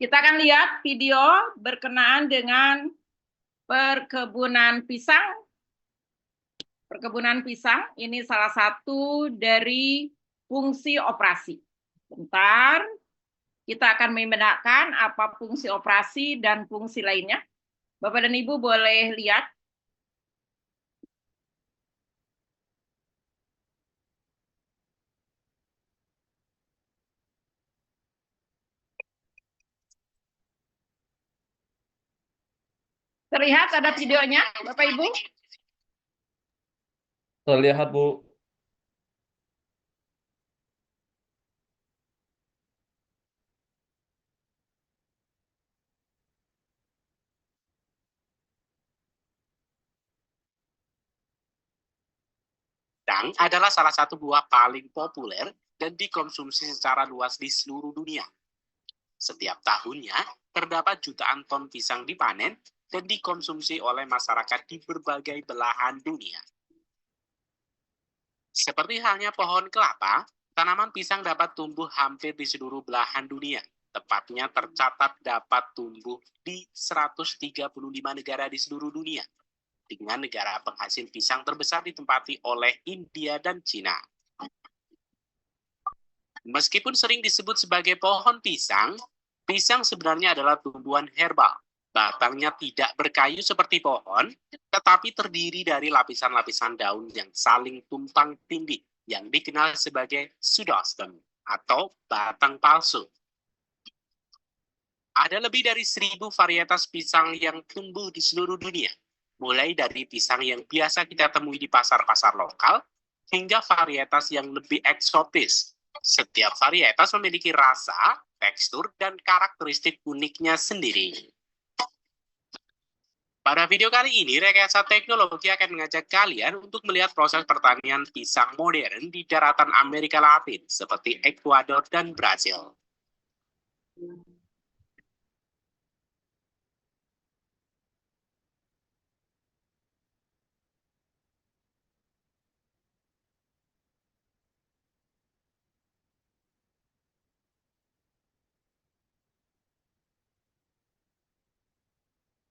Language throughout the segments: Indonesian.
Kita akan lihat video berkenaan dengan perkebunan pisang. Perkebunan pisang ini salah satu dari fungsi operasi. Bentar, kita akan membedakan apa fungsi operasi dan fungsi lainnya. Bapak dan Ibu boleh lihat. Terlihat ada videonya, Bapak Ibu? Terlihat, Bu. Pisang adalah salah satu buah paling populer dan dikonsumsi secara luas di seluruh dunia. Setiap tahunnya, terdapat jutaan ton pisang dipanen dan dikonsumsi oleh masyarakat di berbagai belahan dunia. Seperti halnya pohon kelapa, tanaman pisang dapat tumbuh hampir di seluruh belahan dunia. Tepatnya tercatat dapat tumbuh di 135 negara di seluruh dunia, dengan negara penghasil pisang terbesar ditempati oleh India dan Cina. Meskipun sering disebut sebagai pohon pisang, pisang sebenarnya adalah tumbuhan herbal. Batangnya tidak berkayu seperti pohon, tetapi terdiri dari lapisan-lapisan daun yang saling tumpang tindih, yang dikenal sebagai pseudostem atau batang palsu. Ada lebih dari 1.000 varietas pisang yang tumbuh di seluruh dunia, mulai dari pisang yang biasa kita temui di pasar-pasar lokal, hingga varietas yang lebih eksotis. Setiap varietas memiliki rasa, tekstur, dan karakteristik uniknya sendiri. Pada video kali ini, Rekayasa Teknologi akan mengajak kalian untuk melihat proses pertanian pisang modern di daratan Amerika Latin, seperti Ekuador dan Brasil.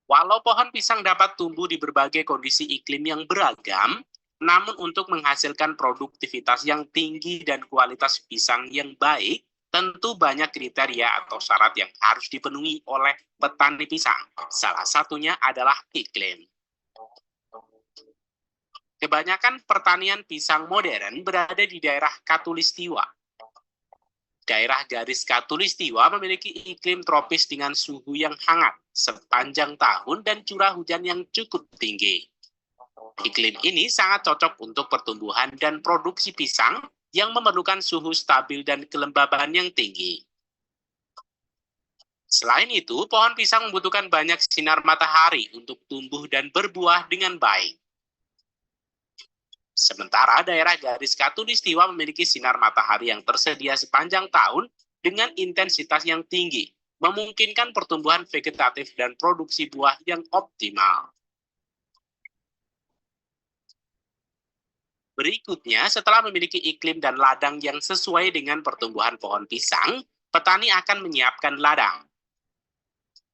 Walau pohon pisang dapat tumbuh di berbagai kondisi iklim yang beragam, namun untuk menghasilkan produktivitas yang tinggi dan kualitas pisang yang baik, tentu banyak kriteria atau syarat yang harus dipenuhi oleh petani pisang. Salah satunya adalah iklim. Kebanyakan pertanian pisang modern berada di daerah Khatulistiwa. Daerah garis Khatulistiwa memiliki iklim tropis dengan suhu yang hangat sepanjang tahun dan curah hujan yang cukup tinggi. Iklim ini sangat cocok untuk pertumbuhan dan produksi pisang yang memerlukan suhu stabil dan kelembaban yang tinggi. Selain itu, pohon pisang membutuhkan banyak sinar matahari untuk tumbuh dan berbuah dengan baik. Sementara daerah garis Khatulistiwa memiliki sinar matahari yang tersedia sepanjang tahun dengan intensitas yang tinggi, memungkinkan pertumbuhan vegetatif dan produksi buah yang optimal. Berikutnya, setelah memiliki iklim dan ladang yang sesuai dengan pertumbuhan pohon pisang, petani akan menyiapkan ladang.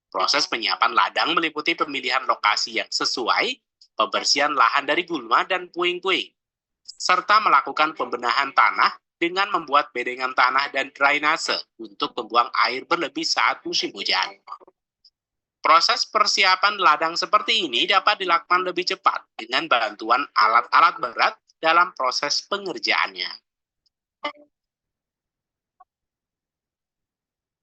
Proses penyiapan ladang meliputi pemilihan lokasi yang sesuai, pembersihan lahan dari gulma dan puing-puing, serta melakukan pembenahan tanah dengan membuat bedengan tanah dan drainase untuk membuang air berlebih saat musim hujan. Proses persiapan ladang seperti ini dapat dilakukan lebih cepat dengan bantuan alat-alat berat dalam proses pengerjaannya.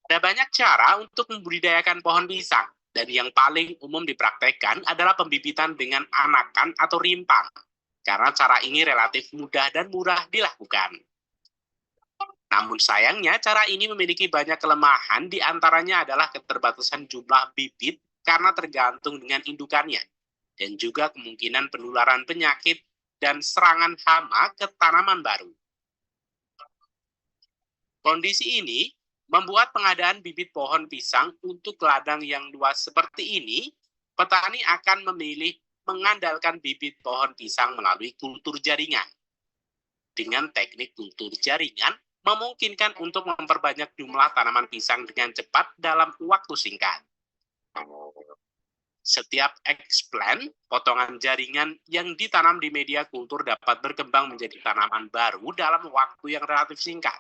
Ada banyak cara untuk membudidayakan pohon pisang, dan yang paling umum dipraktekkan adalah pembibitan dengan anakan atau rimpang, karena cara ini relatif mudah dan murah dilakukan. Namun sayangnya, cara ini memiliki banyak kelemahan, di antaranya adalah keterbatasan jumlah bibit karena tergantung dengan indukannya, dan juga kemungkinan penularan penyakit dan serangan hama ke tanaman baru. Kondisi ini membuat pengadaan bibit pohon pisang untuk ladang yang luas seperti ini, petani akan memilih mengandalkan bibit pohon pisang melalui kultur jaringan. Dengan teknik kultur jaringan, memungkinkan untuk memperbanyak jumlah tanaman pisang dengan cepat dalam waktu singkat. Setiap explant, potongan jaringan yang ditanam di media kultur dapat berkembang menjadi tanaman baru dalam waktu yang relatif singkat.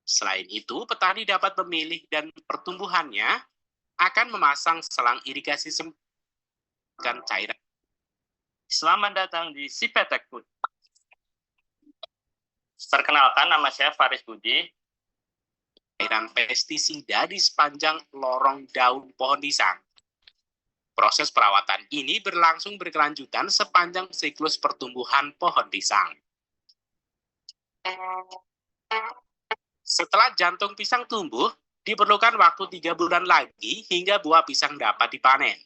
Selain itu, petani dapat memilih dan pertumbuhannya akan memasang selang irigasi dan cairan. Selamat datang di Sipetek Food. Perkenalkan, nama saya Faris Budi. Cairan pestisida di sepanjang lorong daun pohon pisang. Proses perawatan ini berlangsung berkelanjutan sepanjang siklus pertumbuhan pohon pisang. Setelah jantung pisang tumbuh, diperlukan waktu 3 bulan lagi hingga buah pisang dapat dipanen.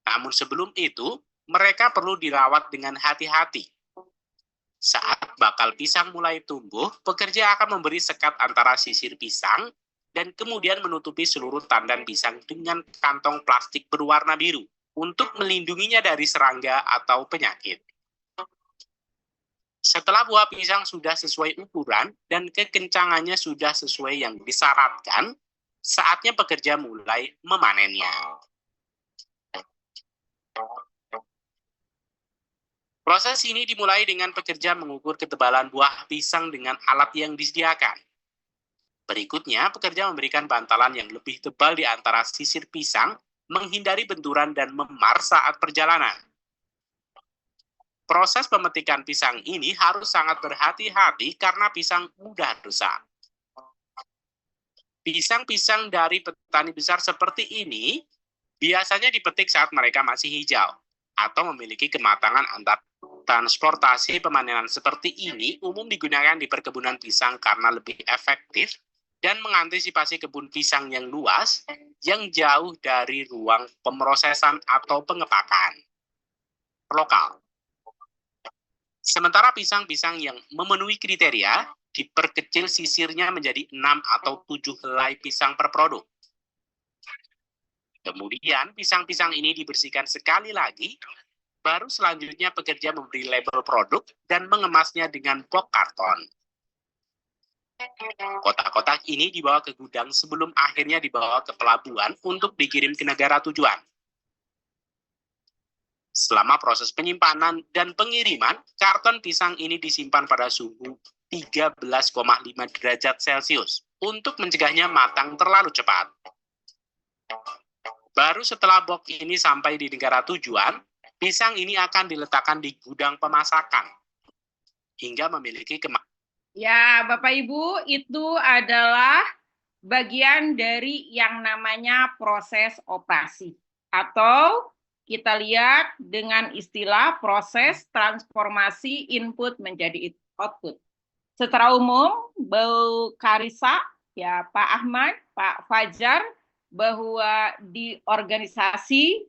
Namun sebelum itu, mereka perlu dirawat dengan hati-hati. Saat bakal pisang mulai tumbuh, pekerja akan memberi sekat antara sisir pisang dan kemudian menutupi seluruh tandan pisang dengan kantong plastik berwarna biru untuk melindunginya dari serangga atau penyakit. Setelah buah pisang sudah sesuai ukuran dan kekencangannya sudah sesuai yang disyaratkan, saatnya pekerja mulai memanennya. Proses ini dimulai dengan pekerja mengukur ketebalan buah pisang dengan alat yang disediakan. Berikutnya, pekerja memberikan bantalan yang lebih tebal di antara sisir pisang, menghindari benturan dan memar saat perjalanan. Proses pemetikan pisang ini harus sangat berhati-hati karena pisang mudah rusak. Pisang-pisang dari petani besar seperti ini biasanya dipetik saat mereka masih hijau atau memiliki kematangan antar. Transportasi pemanenan seperti ini umum digunakan di perkebunan pisang karena lebih efektif dan mengantisipasi kebun pisang yang luas yang jauh dari ruang pemrosesan atau pengepakan lokal. Sementara pisang-pisang yang memenuhi kriteria diperkecil sisirnya menjadi 6 atau 7 helai pisang per produk. Kemudian pisang-pisang ini dibersihkan sekali lagi, baru selanjutnya pekerja memberi label produk dan mengemasnya dengan box karton. Kotak-kotak ini dibawa ke gudang sebelum akhirnya dibawa ke pelabuhan untuk dikirim ke negara tujuan. Selama proses penyimpanan dan pengiriman, karton pisang ini disimpan pada suhu 13,5 derajat Celcius untuk mencegahnya matang terlalu cepat. Baru setelah box ini sampai di negara tujuan, pisang ini akan diletakkan di gudang pemasakan hingga memiliki Ya, Bapak Ibu, itu adalah bagian dari yang namanya proses operasi. Atau kita lihat dengan istilah proses transformasi input menjadi output. Secara umum, Bu Karissa, ya Pak Ahmad, Pak Fajar, bahwa di organisasi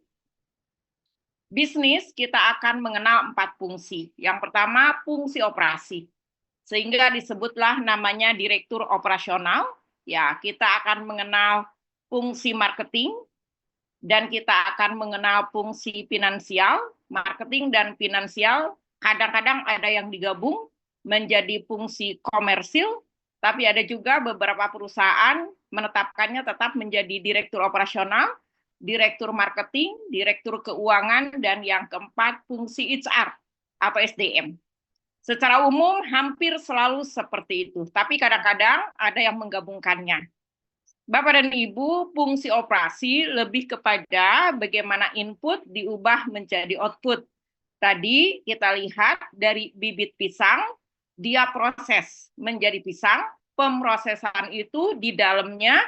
bisnis kita akan mengenal 4 fungsi. Yang pertama, fungsi operasi. Sehingga disebutlah namanya direktur operasional. Ya, kita akan mengenal fungsi marketing dan kita akan mengenal fungsi finansial. Marketing dan finansial kadang-kadang ada yang digabung menjadi fungsi komersil, tapi ada juga beberapa perusahaan menetapkannya tetap menjadi direktur operasional, direktur marketing, direktur keuangan, dan yang keempat fungsi HR atau SDM. Secara umum hampir selalu seperti itu, tapi kadang-kadang ada yang menggabungkannya. Bapak dan Ibu, fungsi operasi lebih kepada bagaimana input diubah menjadi output. Tadi kita lihat dari bibit pisang, dia proses menjadi pisang, pemrosesan itu di dalamnya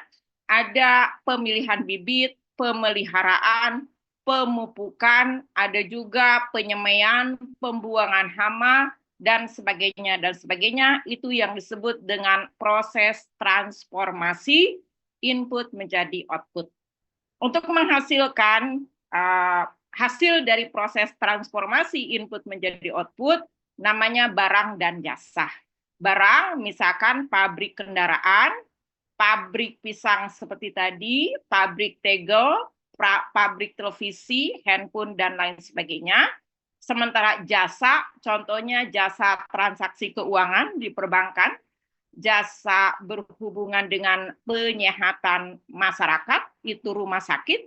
ada pemilihan bibit, pemeliharaan, pemupukan, ada juga penyemaian, pembuangan hama, dan sebagainya, itu yang disebut dengan proses transformasi input menjadi output. Untuk menghasilkan hasil dari proses transformasi input menjadi output, namanya barang dan jasa. Barang, misalkan pabrik kendaraan, pabrik pisang seperti tadi, pabrik tegel, pabrik televisi, handphone, dan lain sebagainya. Sementara jasa, contohnya jasa transaksi keuangan di perbankan, jasa berhubungan dengan penyehatan masyarakat, itu rumah sakit.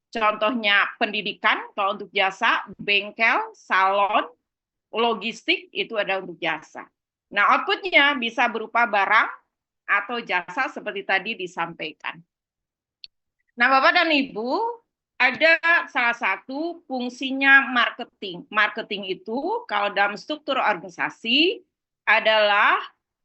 Contohnya pendidikan, kalau untuk jasa, bengkel, salon, logistik, itu adalah untuk jasa. Nah, outputnya bisa berupa barang atau jasa seperti tadi disampaikan. Nah, Bapak dan Ibu, ada salah satu fungsinya marketing. Marketing itu kalau dalam struktur organisasi adalah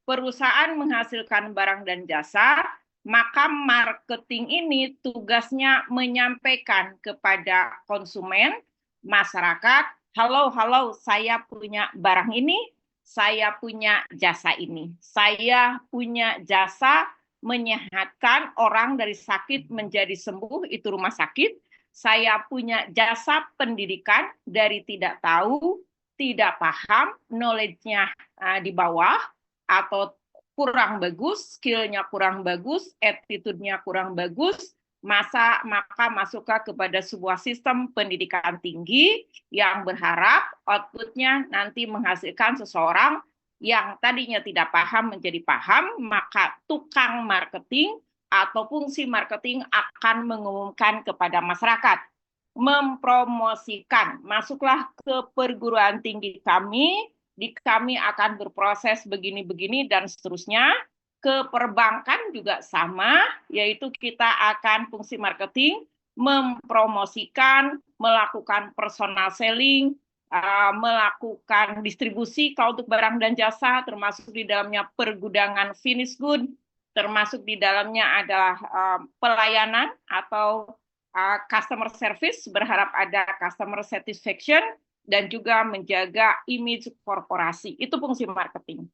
perusahaan menghasilkan barang dan jasa, maka marketing ini tugasnya menyampaikan kepada konsumen, masyarakat, halo, saya punya barang ini, saya punya jasa ini. Saya punya jasa menyehatkan orang dari sakit menjadi sembuh, itu rumah sakit. Saya punya jasa pendidikan dari tidak tahu, tidak paham, knowledge-nya di bawah, atau kurang bagus, skill-nya kurang bagus, attitude-nya kurang bagus, maka masuklah kepada sebuah sistem pendidikan tinggi yang berharap output-nya nanti menghasilkan seseorang yang tadinya tidak paham menjadi paham, maka tukang marketing atau fungsi marketing akan mengumumkan kepada masyarakat, mempromosikan, masuklah ke perguruan tinggi kami, di kami akan berproses begini-begini dan seterusnya. Ke perbankan juga sama, yaitu kita akan fungsi marketing mempromosikan, melakukan personal selling, melakukan distribusi kalau untuk barang dan jasa, termasuk di dalamnya pergudangan finished good, termasuk di dalamnya adalah pelayanan atau customer service, berharap ada customer satisfaction, dan juga menjaga image korporasi. Itu fungsi marketing.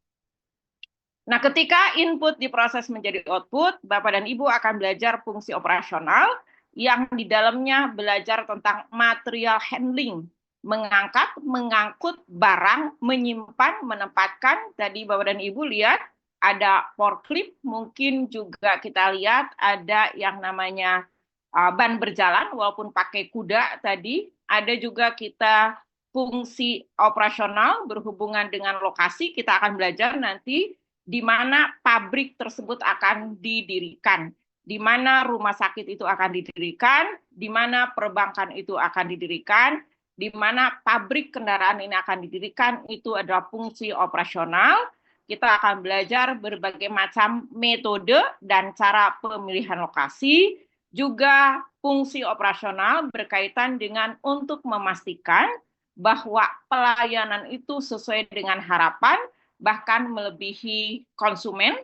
Nah, ketika input diproses menjadi output, Bapak dan Ibu akan belajar fungsi operasional yang di dalamnya belajar tentang material handling, mengangkat, mengangkut barang, menyimpan, menempatkan. Tadi Bapak dan Ibu lihat ada forklift, mungkin juga kita lihat ada yang namanya ban berjalan walaupun pakai kuda tadi. Ada juga kita fungsi operasional berhubungan dengan lokasi, kita akan belajar nanti di mana pabrik tersebut akan didirikan, di mana rumah sakit itu akan didirikan, di mana perbankan itu akan didirikan, di mana pabrik kendaraan ini akan didirikan, itu adalah fungsi operasional. Kita akan belajar berbagai macam metode dan cara pemilihan lokasi, juga fungsi operasional berkaitan dengan untuk memastikan bahwa pelayanan itu sesuai dengan harapan, bahkan melebihi konsumen,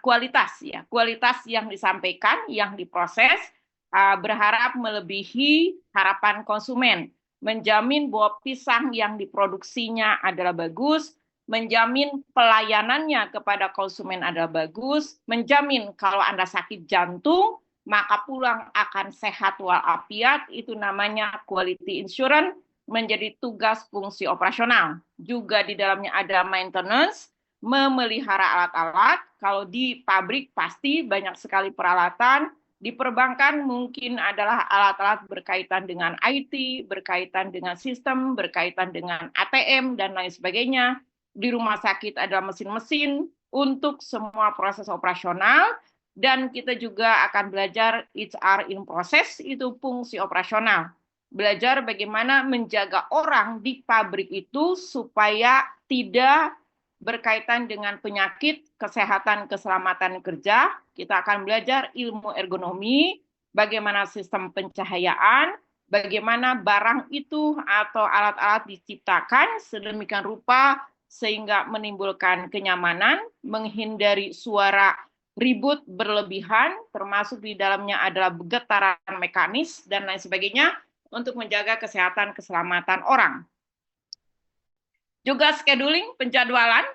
kualitas ya, kualitas yang disampaikan, yang diproses, berharap melebihi harapan konsumen, menjamin bahwa pisang yang diproduksinya adalah bagus, menjamin pelayanannya kepada konsumen adalah bagus, menjamin kalau Anda sakit jantung, maka pulang akan sehat walafiat, itu namanya quality insurance, menjadi tugas fungsi operasional. Juga di dalamnya ada maintenance, memelihara alat-alat. Kalau di pabrik pasti banyak sekali peralatan. Di perbankan mungkin adalah alat-alat berkaitan dengan IT, berkaitan dengan sistem, berkaitan dengan ATM, dan lain sebagainya. Di rumah sakit ada mesin-mesin untuk semua proses operasional. Dan kita juga akan belajar HR in process, itu fungsi operasional. Belajar bagaimana menjaga orang di pabrik itu supaya tidak berkaitan dengan penyakit, kesehatan, keselamatan kerja. Kita akan belajar ilmu ergonomi, bagaimana sistem pencahayaan, bagaimana barang itu atau alat-alat diciptakan sedemikian rupa sehingga menimbulkan kenyamanan, menghindari suara ribut berlebihan, termasuk di dalamnya adalah getaran mekanis dan lain sebagainya, untuk menjaga kesehatan keselamatan orang. Juga scheduling, penjadwalan,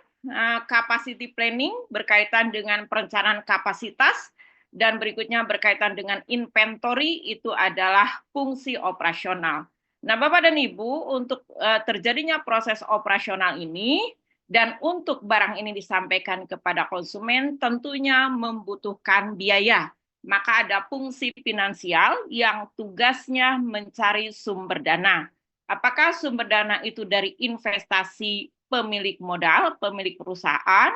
capacity planning berkaitan dengan perencanaan kapasitas, dan berikutnya berkaitan dengan inventory, itu adalah fungsi operasional. Nah, Bapak dan Ibu, untuk terjadinya proses operasional ini, dan untuk barang ini disampaikan kepada konsumen, tentunya membutuhkan biaya. Maka ada fungsi finansial yang tugasnya mencari sumber dana. Apakah sumber dana itu dari investasi pemilik modal, pemilik perusahaan,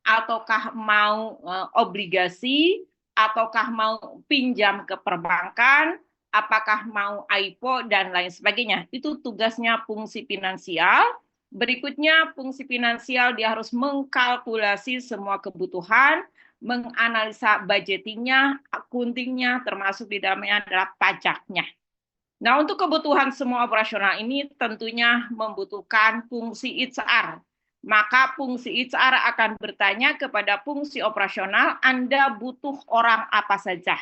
ataukah mau obligasi, ataukah mau pinjam ke perbankan, apakah mau IPO, dan lain sebagainya. Itu tugasnya fungsi finansial. Berikutnya, fungsi finansial dia harus mengkalkulasi semua kebutuhan, menganalisa budgetingnya, accountingnya, termasuk di dalamnya adalah pajaknya. Nah, untuk kebutuhan semua operasional ini tentunya membutuhkan fungsi HR. Maka fungsi HR akan bertanya kepada fungsi operasional, Anda butuh orang apa saja?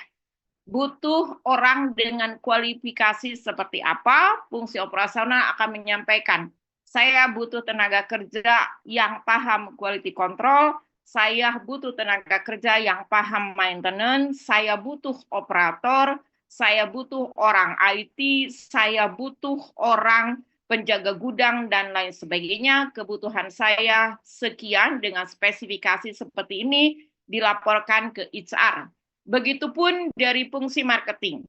Butuh orang dengan kualifikasi seperti apa? Fungsi operasional akan menyampaikan, saya butuh tenaga kerja yang paham quality control, saya butuh tenaga kerja yang paham maintenance, saya butuh operator, saya butuh orang IT, saya butuh orang penjaga gudang, dan lain sebagainya. Kebutuhan saya sekian dengan spesifikasi seperti ini dilaporkan ke HR. Begitupun dari fungsi marketing.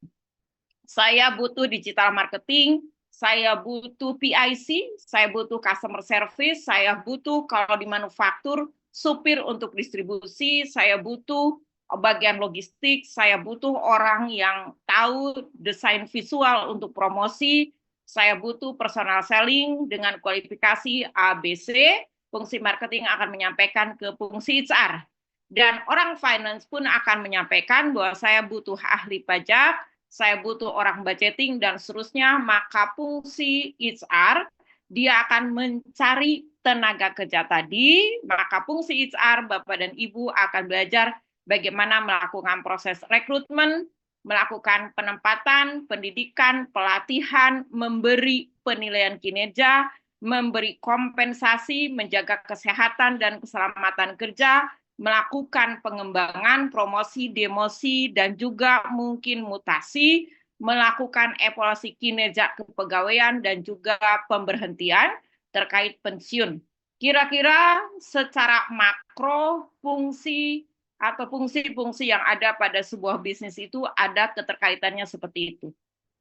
Saya butuh digital marketing, saya butuh PIC, saya butuh customer service, saya butuh kalau di manufaktur supir untuk distribusi, saya butuh bagian logistik, saya butuh orang yang tahu desain visual untuk promosi, saya butuh personal selling dengan kualifikasi ABC. Fungsi marketing akan menyampaikan ke fungsi HR. Dan orang finance pun akan menyampaikan bahwa saya butuh ahli pajak, saya butuh orang budgeting, dan seterusnya. Maka fungsi HR, dia akan mencari tenaga kerja tadi, maka fungsi HR, Bapak dan Ibu akan belajar bagaimana melakukan proses rekrutmen, melakukan penempatan, pendidikan, pelatihan, memberi penilaian kinerja, memberi kompensasi, menjaga kesehatan dan keselamatan kerja, melakukan pengembangan, promosi, demosi, dan juga mungkin mutasi, melakukan evaluasi kinerja kepegawaian, dan juga pemberhentian terkait pensiun. Kira-kira secara makro fungsi atau fungsi-fungsi yang ada pada sebuah bisnis itu ada keterkaitannya seperti itu.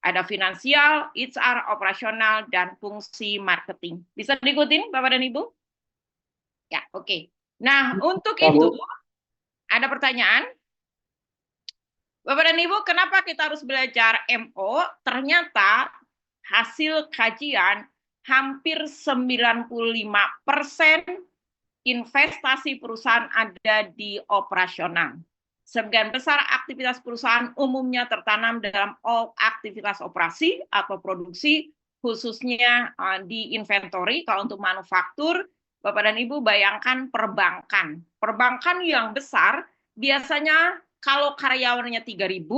Ada finansial, HR, operasional, dan fungsi marketing. Bisa diikutin Bapak dan Ibu? Ya, oke. Nah, untuk itu, ada pertanyaan? Bapak dan Ibu, kenapa kita harus belajar MO? Ternyata hasil kajian hampir 95% investasi perusahaan ada di operasional. Sebagian besar aktivitas perusahaan umumnya tertanam dalam aktivitas operasi atau produksi, khususnya di inventory. Kalau untuk manufaktur, Bapak dan Ibu bayangkan perbankan. Perbankan yang besar biasanya kalau karyawannya 3.000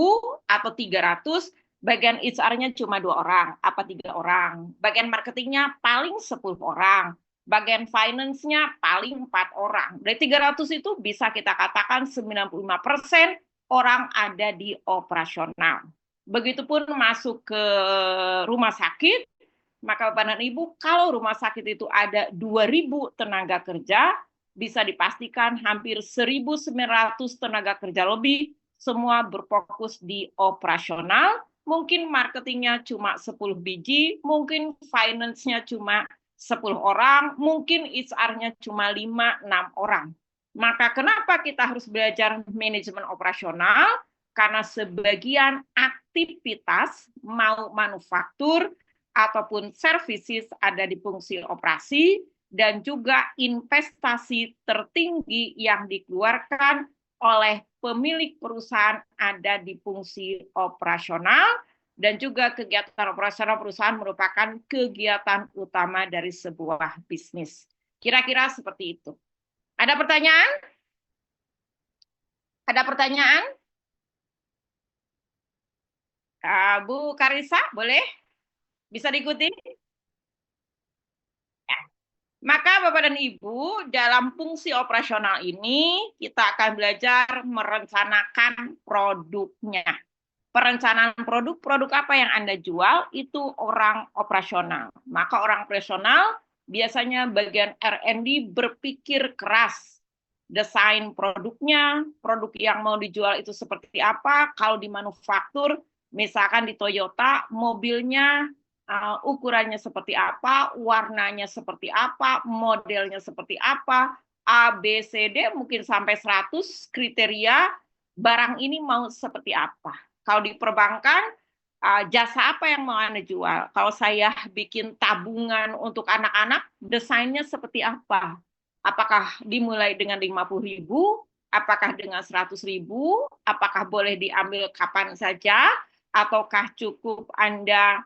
atau 300, bagian HR-nya cuma 2 orang, apa 3 orang. Bagian marketingnya paling 10 orang. Bagian finance-nya paling 4 orang. Dari 300 itu bisa kita katakan 95% orang ada di operasional. Begitupun masuk ke rumah sakit, maka Bapak dan Ibu, kalau rumah sakit itu ada 2.000 tenaga kerja, bisa dipastikan hampir 1.900 tenaga kerja lebih, semua berfokus di operasional. Mungkin marketingnya cuma 10 biji, mungkin finance-nya cuma 10 orang, mungkin HR-nya cuma 5-6 orang. Maka kenapa kita harus belajar manajemen operasional? Karena sebagian aktivitas, mau manufaktur, ataupun services ada di fungsi operasi, dan juga investasi tertinggi yang dikeluarkan oleh pemilik perusahaan ada di fungsi operasional, dan juga kegiatan operasional perusahaan merupakan kegiatan utama dari sebuah bisnis. Kira-kira seperti itu. Ada pertanyaan? Ada pertanyaan? Bu Karisa, boleh? Bisa diikuti? Ya. Maka Bapak dan Ibu, dalam fungsi operasional ini, kita akan belajar merencanakan produknya. Perencanaan produk apa yang Anda jual, itu orang operasional. Maka orang operasional, biasanya bagian R&D berpikir keras. Desain produknya, produk yang mau dijual itu seperti apa. Kalau di manufaktur, misalkan di Toyota, mobilnya ukurannya seperti apa, warnanya seperti apa, modelnya seperti apa, A, B, C, D, mungkin sampai 100 kriteria barang ini mau seperti apa. Kalau di perbankan, jasa apa yang mau Anda jual? Kalau saya bikin tabungan untuk anak-anak, desainnya seperti apa? Apakah dimulai dengan 50.000? Apakah dengan 100.000? Apakah boleh diambil kapan saja? Ataukah cukup Anda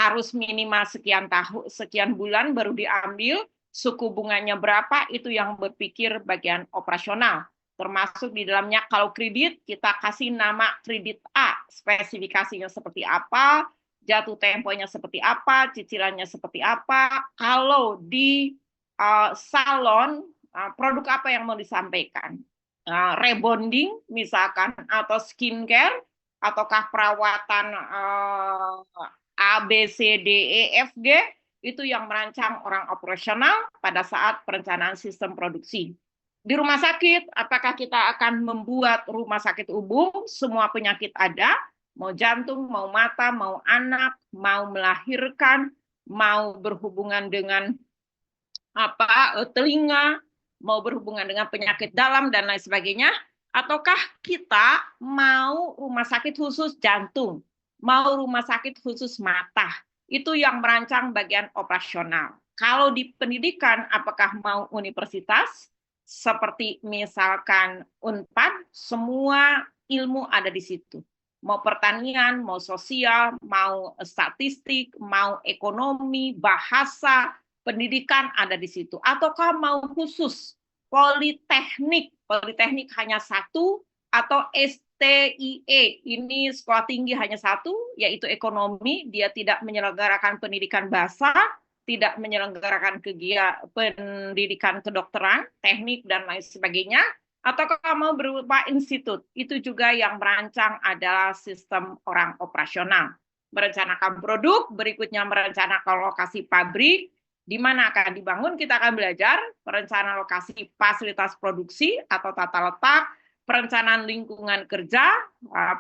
harus minimal sekian tahun, sekian bulan baru diambil, suku bunganya berapa, itu yang berpikir bagian operasional. Termasuk di dalamnya kalau kredit, kita kasih nama kredit A, spesifikasinya seperti apa, jatuh temponya seperti apa, cicilannya seperti apa. Kalau di salon, produk apa yang mau disampaikan? Rebonding misalkan, atau skincare, ataukah perawatan A, B, C, D, E, F, G, itu yang merancang orang operasional pada saat perencanaan sistem produksi. Di rumah sakit, apakah kita akan membuat rumah sakit umum, semua penyakit ada, mau jantung, mau mata, mau anak, mau melahirkan, mau berhubungan dengan telinga, mau berhubungan dengan penyakit dalam, dan lain sebagainya, ataukah kita mau rumah sakit khusus jantung, mau rumah sakit khusus mata, itu yang merancang bagian operasional. Kalau di pendidikan, apakah mau universitas, seperti misalkan Unpad, semua ilmu ada di situ. Mau pertanian, mau sosial, mau statistik, mau ekonomi, bahasa, pendidikan ada di situ. Ataukah mau khusus politeknik, politeknik hanya satu, atau STIE, ini sekolah tinggi hanya satu, yaitu ekonomi, dia tidak menyelenggarakan pendidikan bahasa, tidak menyelenggarakan kegiatan pendidikan kedokteran, teknik, dan lain sebagainya, ataukah mau berupa institut, itu juga yang merancang adalah sistem orang operasional. Merencanakan produk, berikutnya merencanakan lokasi pabrik, di mana akan dibangun, kita akan belajar perencanaan lokasi fasilitas produksi atau tata letak, perencanaan lingkungan kerja,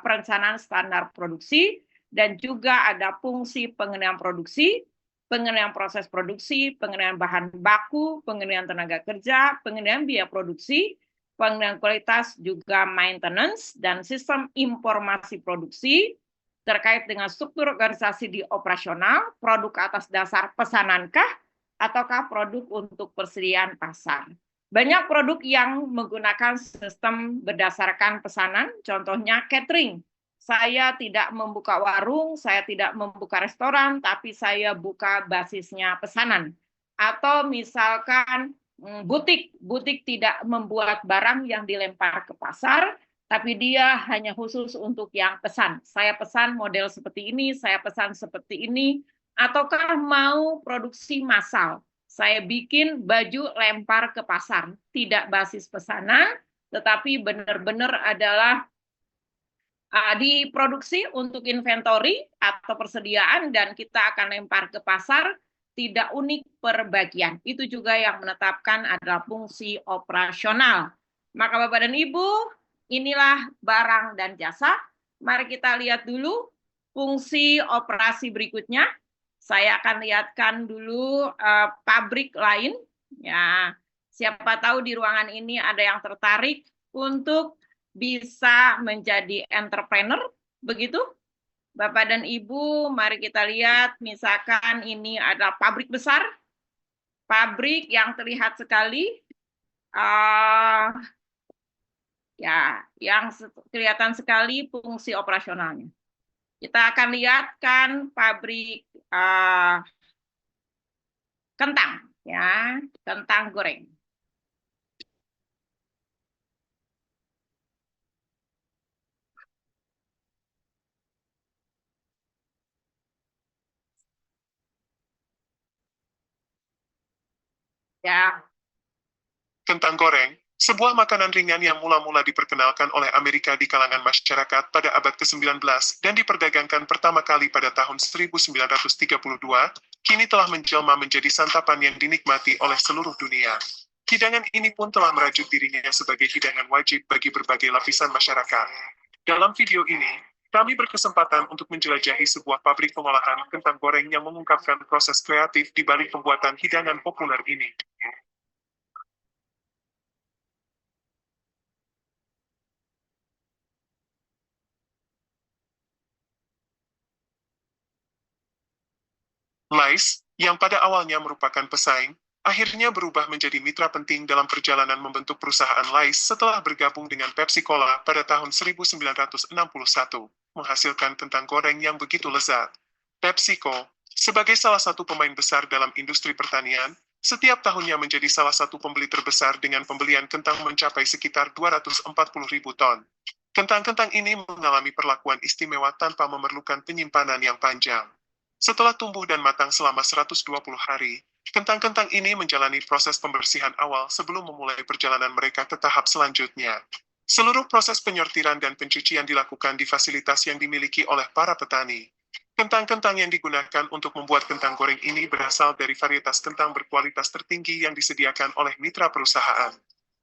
perencanaan standar produksi, dan juga ada fungsi pengendalian produksi, pengendalian proses produksi, pengendalian bahan baku, pengendalian tenaga kerja, pengendalian biaya produksi, pengendalian kualitas, juga maintenance, dan sistem informasi produksi, terkait dengan struktur organisasi di operasional, produk atas dasar pesanankah, ataukah produk untuk persediaan pasar. Banyak produk yang menggunakan sistem berdasarkan pesanan, contohnya catering. Saya tidak membuka warung, saya tidak membuka restoran, tapi saya buka basisnya pesanan. Atau misalkan butik, butik tidak membuat barang yang dilempar ke pasar, tapi dia hanya khusus untuk yang pesan. Saya pesan model seperti ini, saya pesan seperti ini, ataukah mau produksi massal. Saya bikin baju lempar ke pasar, tidak basis pesanan, tetapi benar-benar adalah diproduksi untuk inventory atau persediaan, dan kita akan lempar ke pasar, tidak unik per bagian. Itu juga yang menetapkan adalah fungsi operasional. Maka Bapak dan Ibu, inilah barang dan jasa. Mari kita lihat dulu fungsi operasi berikutnya. Saya akan lihatkan dulu pabrik lain. Ya, siapa tahu di ruangan ini ada yang tertarik untuk bisa menjadi entrepreneur, begitu? Bapak dan Ibu, mari kita lihat, misalkan ini adalah pabrik besar, pabrik yang terlihat sekali, ya, yang kelihatan sekali fungsi operasionalnya. Kita akan lihatkan pabrik kentang, ya, kentang goreng. Ya. Kentang goreng, sebuah makanan ringan yang mula-mula diperkenalkan oleh Amerika di kalangan masyarakat pada abad ke-19 dan diperdagangkan pertama kali pada tahun 1932, kini telah menjelma menjadi santapan yang dinikmati oleh seluruh dunia. Hidangan ini pun telah merajut dirinya sebagai hidangan wajib bagi berbagai lapisan masyarakat. Dalam video ini, Kami berkesempatan untuk menjelajahi sebuah pabrik pengolahan kentang goreng yang mengungkapkan proses kreatif di balik pembuatan hidangan populer ini. Lays, yang pada awalnya merupakan pesaing, akhirnya berubah menjadi mitra penting dalam perjalanan membentuk perusahaan Lays setelah bergabung dengan Pepsi Cola pada tahun 1961, menghasilkan kentang goreng yang begitu lezat. PepsiCo, sebagai salah satu pemain besar dalam industri pertanian, setiap tahunnya menjadi salah satu pembeli terbesar dengan pembelian kentang mencapai sekitar 240.000 ton. Kentang-kentang ini mengalami perlakuan istimewa tanpa memerlukan penyimpanan yang panjang. Setelah tumbuh dan matang selama 120 hari, kentang-kentang ini menjalani proses pembersihan awal sebelum memulai perjalanan mereka ke tahap selanjutnya. Seluruh proses penyortiran dan pencucian dilakukan di fasilitas yang dimiliki oleh para petani. Kentang-kentang yang digunakan untuk membuat kentang goreng ini berasal dari varietas kentang berkualitas tertinggi yang disediakan oleh mitra perusahaan.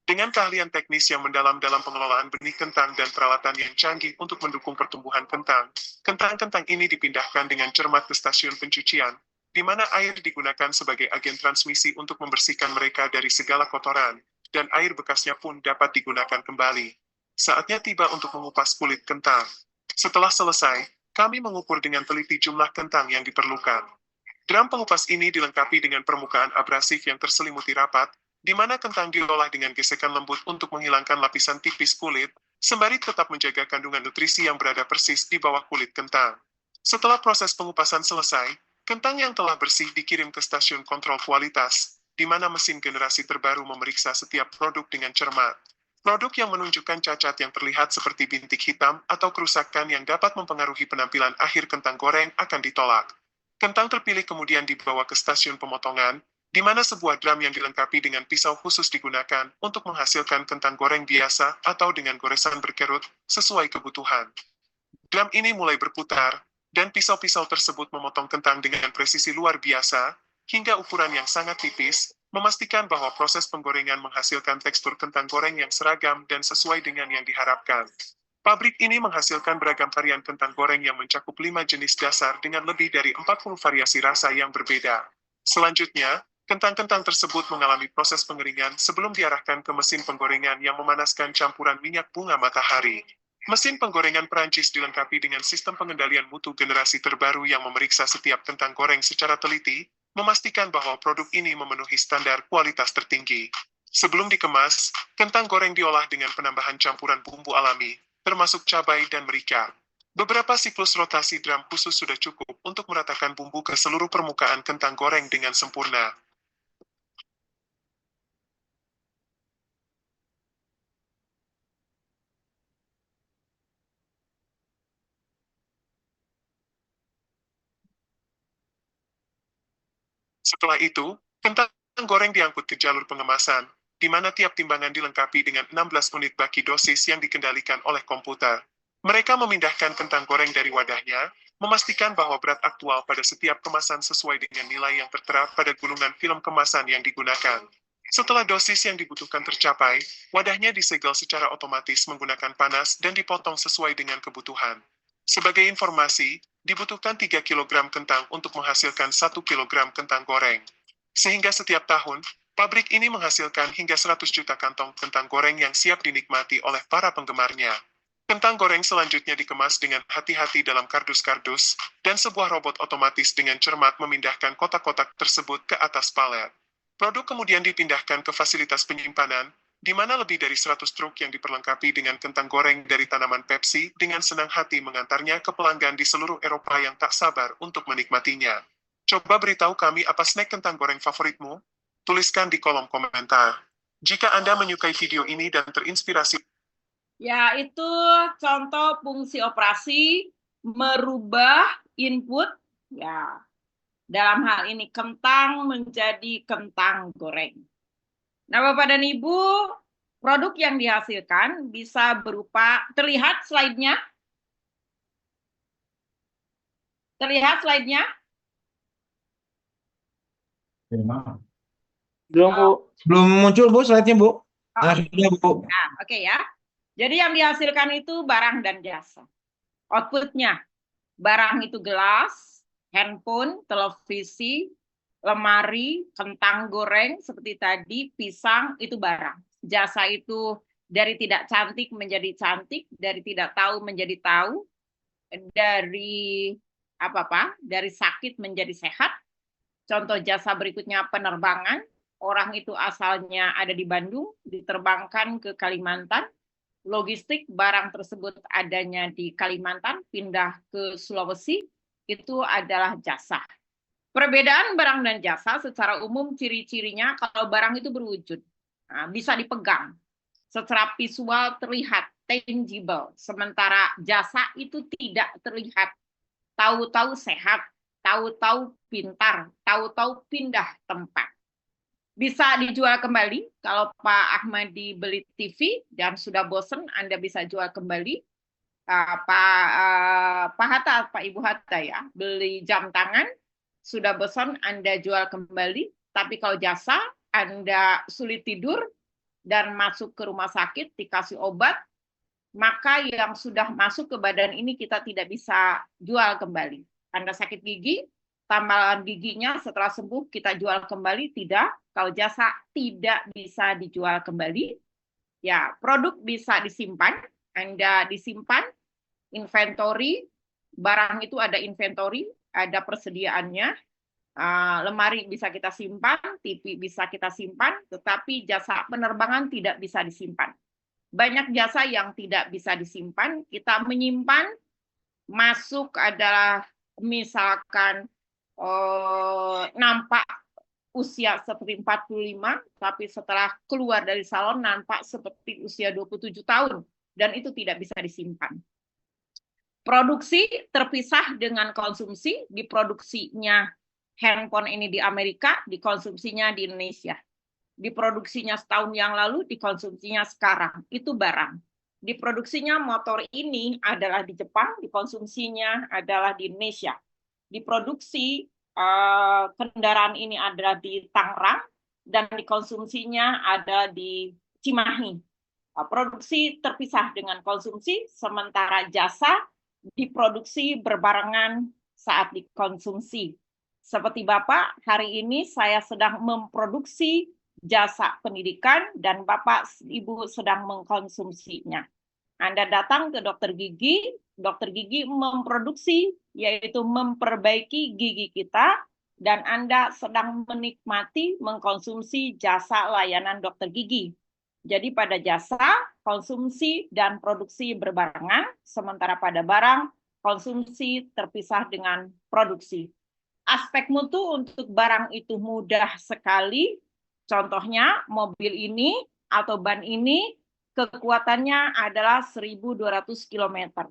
Dengan keahlian teknis yang mendalam dalam pengelolaan benih kentang dan peralatan yang canggih untuk mendukung pertumbuhan kentang, kentang-kentang ini dipindahkan dengan cermat ke stasiun pencucian, di mana air digunakan sebagai agen transmisi untuk membersihkan mereka dari segala kotoran, dan air bekasnya pun dapat digunakan kembali. Saatnya tiba untuk mengupas kulit kentang. Setelah selesai, kami mengukur dengan teliti jumlah kentang yang diperlukan. Drum pengupas ini dilengkapi dengan permukaan abrasif yang terselimuti rapat, di mana kentang diolah dengan gesekan lembut untuk menghilangkan lapisan tipis kulit, sembari tetap menjaga kandungan nutrisi yang berada persis di bawah kulit kentang. Setelah proses pengupasan selesai, kentang yang telah bersih dikirim ke stasiun kontrol kualitas, di mana mesin generasi terbaru memeriksa setiap produk dengan cermat. Produk yang menunjukkan cacat yang terlihat seperti bintik hitam atau kerusakan yang dapat mempengaruhi penampilan akhir kentang goreng akan ditolak. Kentang terpilih kemudian dibawa ke stasiun pemotongan, di mana sebuah drum yang dilengkapi dengan pisau khusus digunakan untuk menghasilkan kentang goreng biasa atau dengan goresan berkerut sesuai kebutuhan. Drum ini mulai berputar, dan pisau-pisau tersebut memotong kentang dengan presisi luar biasa, hingga ukuran yang sangat tipis, memastikan bahwa proses penggorengan menghasilkan tekstur kentang goreng yang seragam dan sesuai dengan yang diharapkan. Pabrik ini menghasilkan beragam varian kentang goreng yang mencakup 5 jenis dasar dengan lebih dari 40 variasi rasa yang berbeda. Selanjutnya, kentang-kentang tersebut mengalami proses pengeringan sebelum diarahkan ke mesin penggorengan yang memanaskan campuran minyak bunga matahari. Mesin penggorengan Perancis dilengkapi dengan sistem pengendalian mutu generasi terbaru yang memeriksa setiap kentang goreng secara teliti, memastikan bahwa produk ini memenuhi standar kualitas tertinggi. Sebelum dikemas, kentang goreng diolah dengan penambahan campuran bumbu alami, termasuk cabai dan merica. Beberapa siklus rotasi drum khusus sudah cukup untuk meratakan bumbu ke seluruh permukaan kentang goreng dengan sempurna. Setelah itu, kentang goreng diangkut ke jalur pengemasan, di mana tiap timbangan dilengkapi dengan 16 unit baki dosis yang dikendalikan oleh komputer. Mereka memindahkan kentang goreng dari wadahnya, memastikan bahwa berat aktual pada setiap kemasan sesuai dengan nilai yang tertera pada gulungan film kemasan yang digunakan. Setelah dosis yang dibutuhkan tercapai, wadahnya disegel secara otomatis menggunakan panas dan dipotong sesuai dengan kebutuhan. Sebagai informasi, dibutuhkan 3 kg kentang untuk menghasilkan 1 kg kentang goreng. Sehingga setiap tahun, pabrik ini menghasilkan hingga 100 juta kantong kentang goreng yang siap dinikmati oleh para penggemarnya. Kentang goreng selanjutnya dikemas dengan hati-hati dalam kardus-kardus, dan sebuah robot otomatis dengan cermat memindahkan kotak-kotak tersebut ke atas palet. Produk kemudian dipindahkan ke fasilitas penyimpanan, di mana lebih dari 100 truk yang diperlengkapi dengan kentang goreng dari tanaman Pepsi dengan senang hati mengantarnya ke pelanggan di seluruh Eropa yang tak sabar untuk menikmatinya. Coba beritahu kami apa snack kentang goreng favoritmu? Tuliskan di kolom komentar. Jika Anda menyukai video ini dan terinspirasi, Ya, itu contoh fungsi operasi merubah input, ya. Dalam hal ini kentang menjadi kentang goreng. Nah, Bapak dan Ibu, produk yang dihasilkan bisa berupa, terlihat slide-nya? Terlihat slide-nya? Belum, Bu. Belum muncul, Bu, slide-nya, Bu. Oh, Sudah, Bu. nah, oke ya. Jadi yang dihasilkan itu barang dan jasa. Outputnya, barang itu gelas, handphone, televisi, lemari, kentang goreng seperti tadi, pisang itu barang. Jasa itu dari tidak cantik menjadi cantik, dari tidak tahu menjadi tahu, dari dari sakit menjadi sehat. Contoh jasa berikutnya penerbangan. Orang itu asalnya ada di Bandung, diterbangkan ke Kalimantan. Logistik barang tersebut adanya di Kalimantan, pindah ke Sulawesi, itu adalah jasa. Perbedaan barang dan jasa secara umum ciri-cirinya kalau barang itu berwujud, bisa dipegang, secara visual terlihat, tangible, sementara jasa itu tidak terlihat, tahu-tahu sehat, tahu-tahu pintar, tahu-tahu pindah tempat. Bisa dijual kembali, kalau Pak Ahmadi beli TV dan sudah bosen, Anda bisa jual kembali. Pak Hatta, Pak Ibu Hatta ya, beli jam tangan, sudah bosan Anda jual kembali. Tapi kalau jasa, Anda sulit tidur dan masuk ke rumah sakit, dikasih obat, maka yang sudah masuk ke badan ini kita tidak bisa jual kembali. Anda sakit gigi, tambahan giginya setelah sembuh kita jual kembali, tidak. Kalau jasa tidak bisa dijual kembali. Ya, produk bisa disimpan, Anda disimpan, inventory, barang itu ada inventory, ada persediaannya, lemari bisa kita simpan, TV bisa kita simpan, tetapi jasa penerbangan tidak bisa disimpan. Banyak jasa yang tidak bisa disimpan, kita menyimpan, masuk adalah misalkan nampak usia seperti 45, tapi setelah keluar dari salon nampak seperti usia 27 tahun, dan itu tidak bisa disimpan. Produksi terpisah dengan konsumsi, diproduksinya handphone ini di Amerika, dikonsumsinya di Indonesia. Diproduksinya setahun yang lalu, dikonsumsinya sekarang, itu barang. Diproduksinya motor ini adalah di Jepang, dikonsumsinya adalah di Indonesia. Diproduksi kendaraan ini ada di Tangerang dan dikonsumsinya ada di Cimahi. Produksi terpisah dengan konsumsi, sementara jasa diproduksi berbarengan saat dikonsumsi. Seperti Bapak, hari ini saya sedang memproduksi jasa pendidikan dan Bapak Ibu sedang mengkonsumsinya. Anda datang ke dokter gigi memproduksi, yaitu memperbaiki gigi kita, dan Anda sedang menikmati, mengkonsumsi jasa layanan dokter gigi. Jadi pada jasa, konsumsi dan produksi berbarengan, sementara pada barang, konsumsi terpisah dengan produksi. Aspek mutu untuk barang itu mudah sekali, contohnya mobil ini atau ban ini, kekuatannya adalah 1.200 km.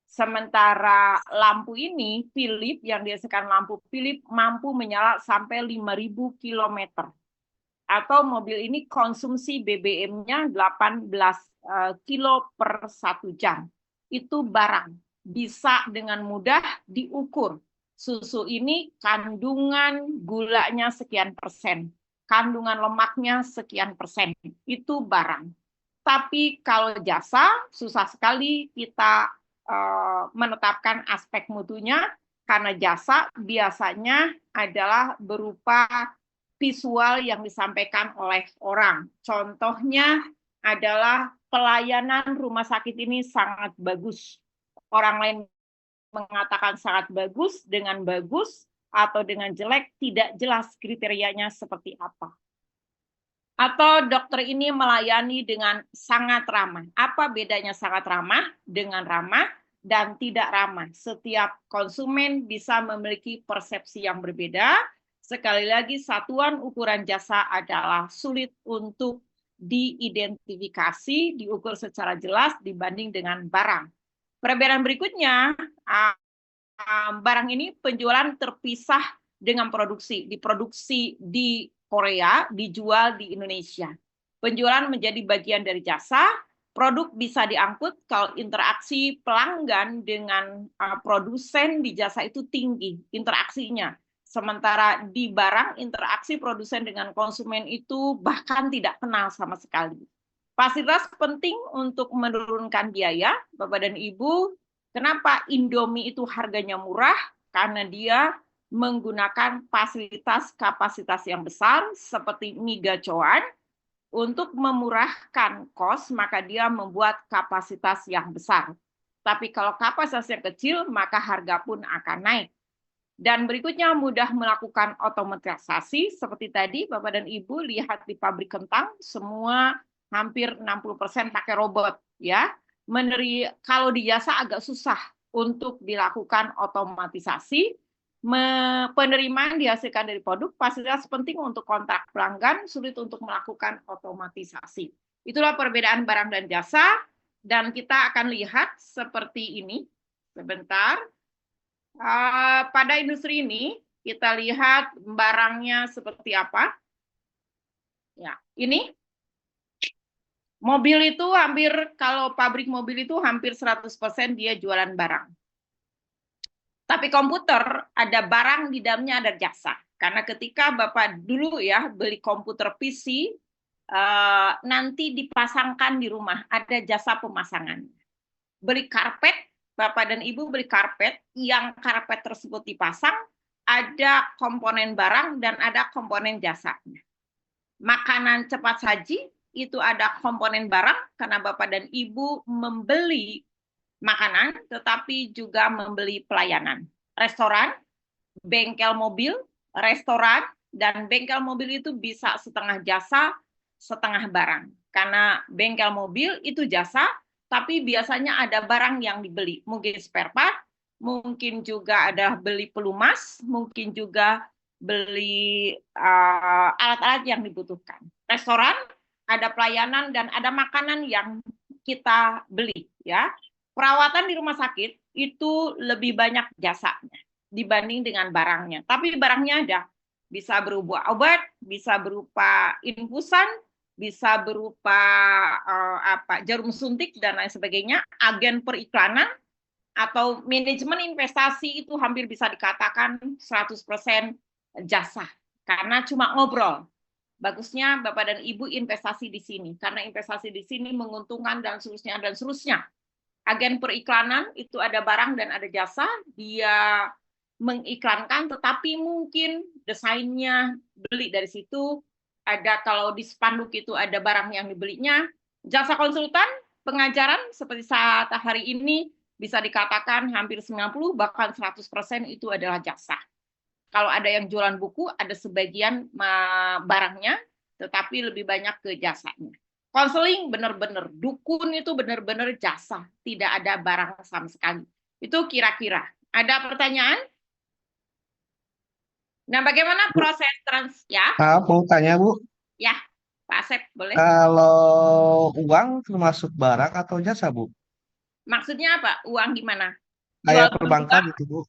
Sementara lampu ini, Philips, yang dihasilkan lampu Philips, mampu menyala sampai 5.000 km. Atau mobil ini konsumsi BBM-nya 18 kilo per 1 jam. Itu barang, bisa dengan mudah diukur. Susu ini kandungan gulanya sekian persen, kandungan lemaknya sekian persen, itu barang. Tapi kalau jasa, susah sekali kita menetapkan aspek mutunya, karena jasa biasanya adalah berupa visual yang disampaikan oleh orang. Contohnya adalah pelayanan rumah sakit ini sangat bagus. Orang lain mengatakan sangat bagus, dengan bagus, atau dengan jelek, tidak jelas kriterianya seperti apa. Atau dokter ini melayani dengan sangat ramah. Apa bedanya sangat ramah dengan ramah dan tidak ramah? Setiap konsumen bisa memiliki persepsi yang berbeda. Sekali lagi, satuan ukuran jasa adalah sulit untuk diidentifikasi, diukur secara jelas dibanding dengan barang. Perbedaan berikutnya, barang ini penjualan terpisah dengan produksi. Diproduksi di Korea, dijual di Indonesia. Penjualan menjadi bagian dari jasa, produk bisa diangkut kalau interaksi pelanggan dengan produsen di jasa itu tinggi, interaksinya. Sementara di barang, interaksi produsen dengan konsumen itu bahkan tidak kenal sama sekali. Fasilitas penting untuk menurunkan biaya, Bapak dan Ibu, Kenapa Indomie itu harganya murah? Karena dia menggunakan fasilitas kapasitas yang besar seperti mie gacoan. Untuk memurahkan kos, maka dia membuat kapasitas yang besar. Tapi kalau kapasitasnya kecil, maka harga pun akan naik. Dan berikutnya mudah melakukan otomatisasi, seperti tadi Bapak dan Ibu lihat di pabrik kentang, semua hampir 60% pakai robot. Ya, kalau di jasa agak susah untuk dilakukan otomatisasi. Penerimaan dihasilkan dari produk, fasilitas penting untuk kontrak pelanggan, sulit untuk melakukan otomatisasi. Itulah perbedaan barang dan jasa, dan kita akan lihat seperti ini. Sebentar. Pada industri ini, kita lihat barangnya seperti apa. Ya, ini. Mobil itu kalau pabrik mobil itu hampir 100% dia jualan barang. Tapi komputer ada barang di dalamnya, ada jasa. Karena ketika Bapak dulu ya beli komputer PC, nanti dipasangkan di rumah, ada jasa pemasangan. Beli karpet, Bapak dan Ibu beli karpet, yang karpet tersebut dipasang, ada komponen barang dan ada komponen jasanya. Makanan cepat saji, itu ada komponen barang, karena Bapak dan Ibu membeli makanan, tetapi juga membeli pelayanan. Restoran, bengkel mobil, restoran, dan bengkel mobil itu bisa setengah jasa, setengah barang. Karena bengkel mobil itu jasa, tapi biasanya ada barang yang dibeli. Mungkin spare part, mungkin juga ada beli pelumas, mungkin juga beli alat-alat yang dibutuhkan. Restoran, ada pelayanan, dan ada makanan yang kita beli. Ya. Perawatan di rumah sakit itu lebih banyak jasanya dibanding dengan barangnya. Tapi barangnya ada. Bisa berupa obat, bisa berupa infusan, bisa berupa jarum suntik, dan lain sebagainya. Agen periklanan atau manajemen investasi itu hampir bisa dikatakan 100% jasa. Karena cuma ngobrol. Bagusnya Bapak dan Ibu investasi di sini. Karena investasi di sini menguntungkan dan seterusnya dan seterusnya. Agen periklanan itu ada barang dan ada jasa, dia mengiklankan, tetapi mungkin desainnya beli dari situ, ada kalau di spanduk itu ada barang yang dibelinya. Jasa konsultan, pengajaran seperti saat hari ini bisa dikatakan hampir 90 bahkan 100% itu adalah jasa. Kalau ada yang jualan buku, ada sebagian barangnya, tetapi lebih banyak ke jasanya. Konseling benar-benar, dukun itu benar-benar jasa, tidak ada barang sama sekali. Itu kira-kira. Ada pertanyaan? Nah, bagaimana proses ya? Mau tanya, Bu. Ya, Pak Asep, boleh. Kalau uang termasuk barang atau jasa, Bu? Maksudnya apa? Uang gimana? Kayak perbankan gitu, Bu.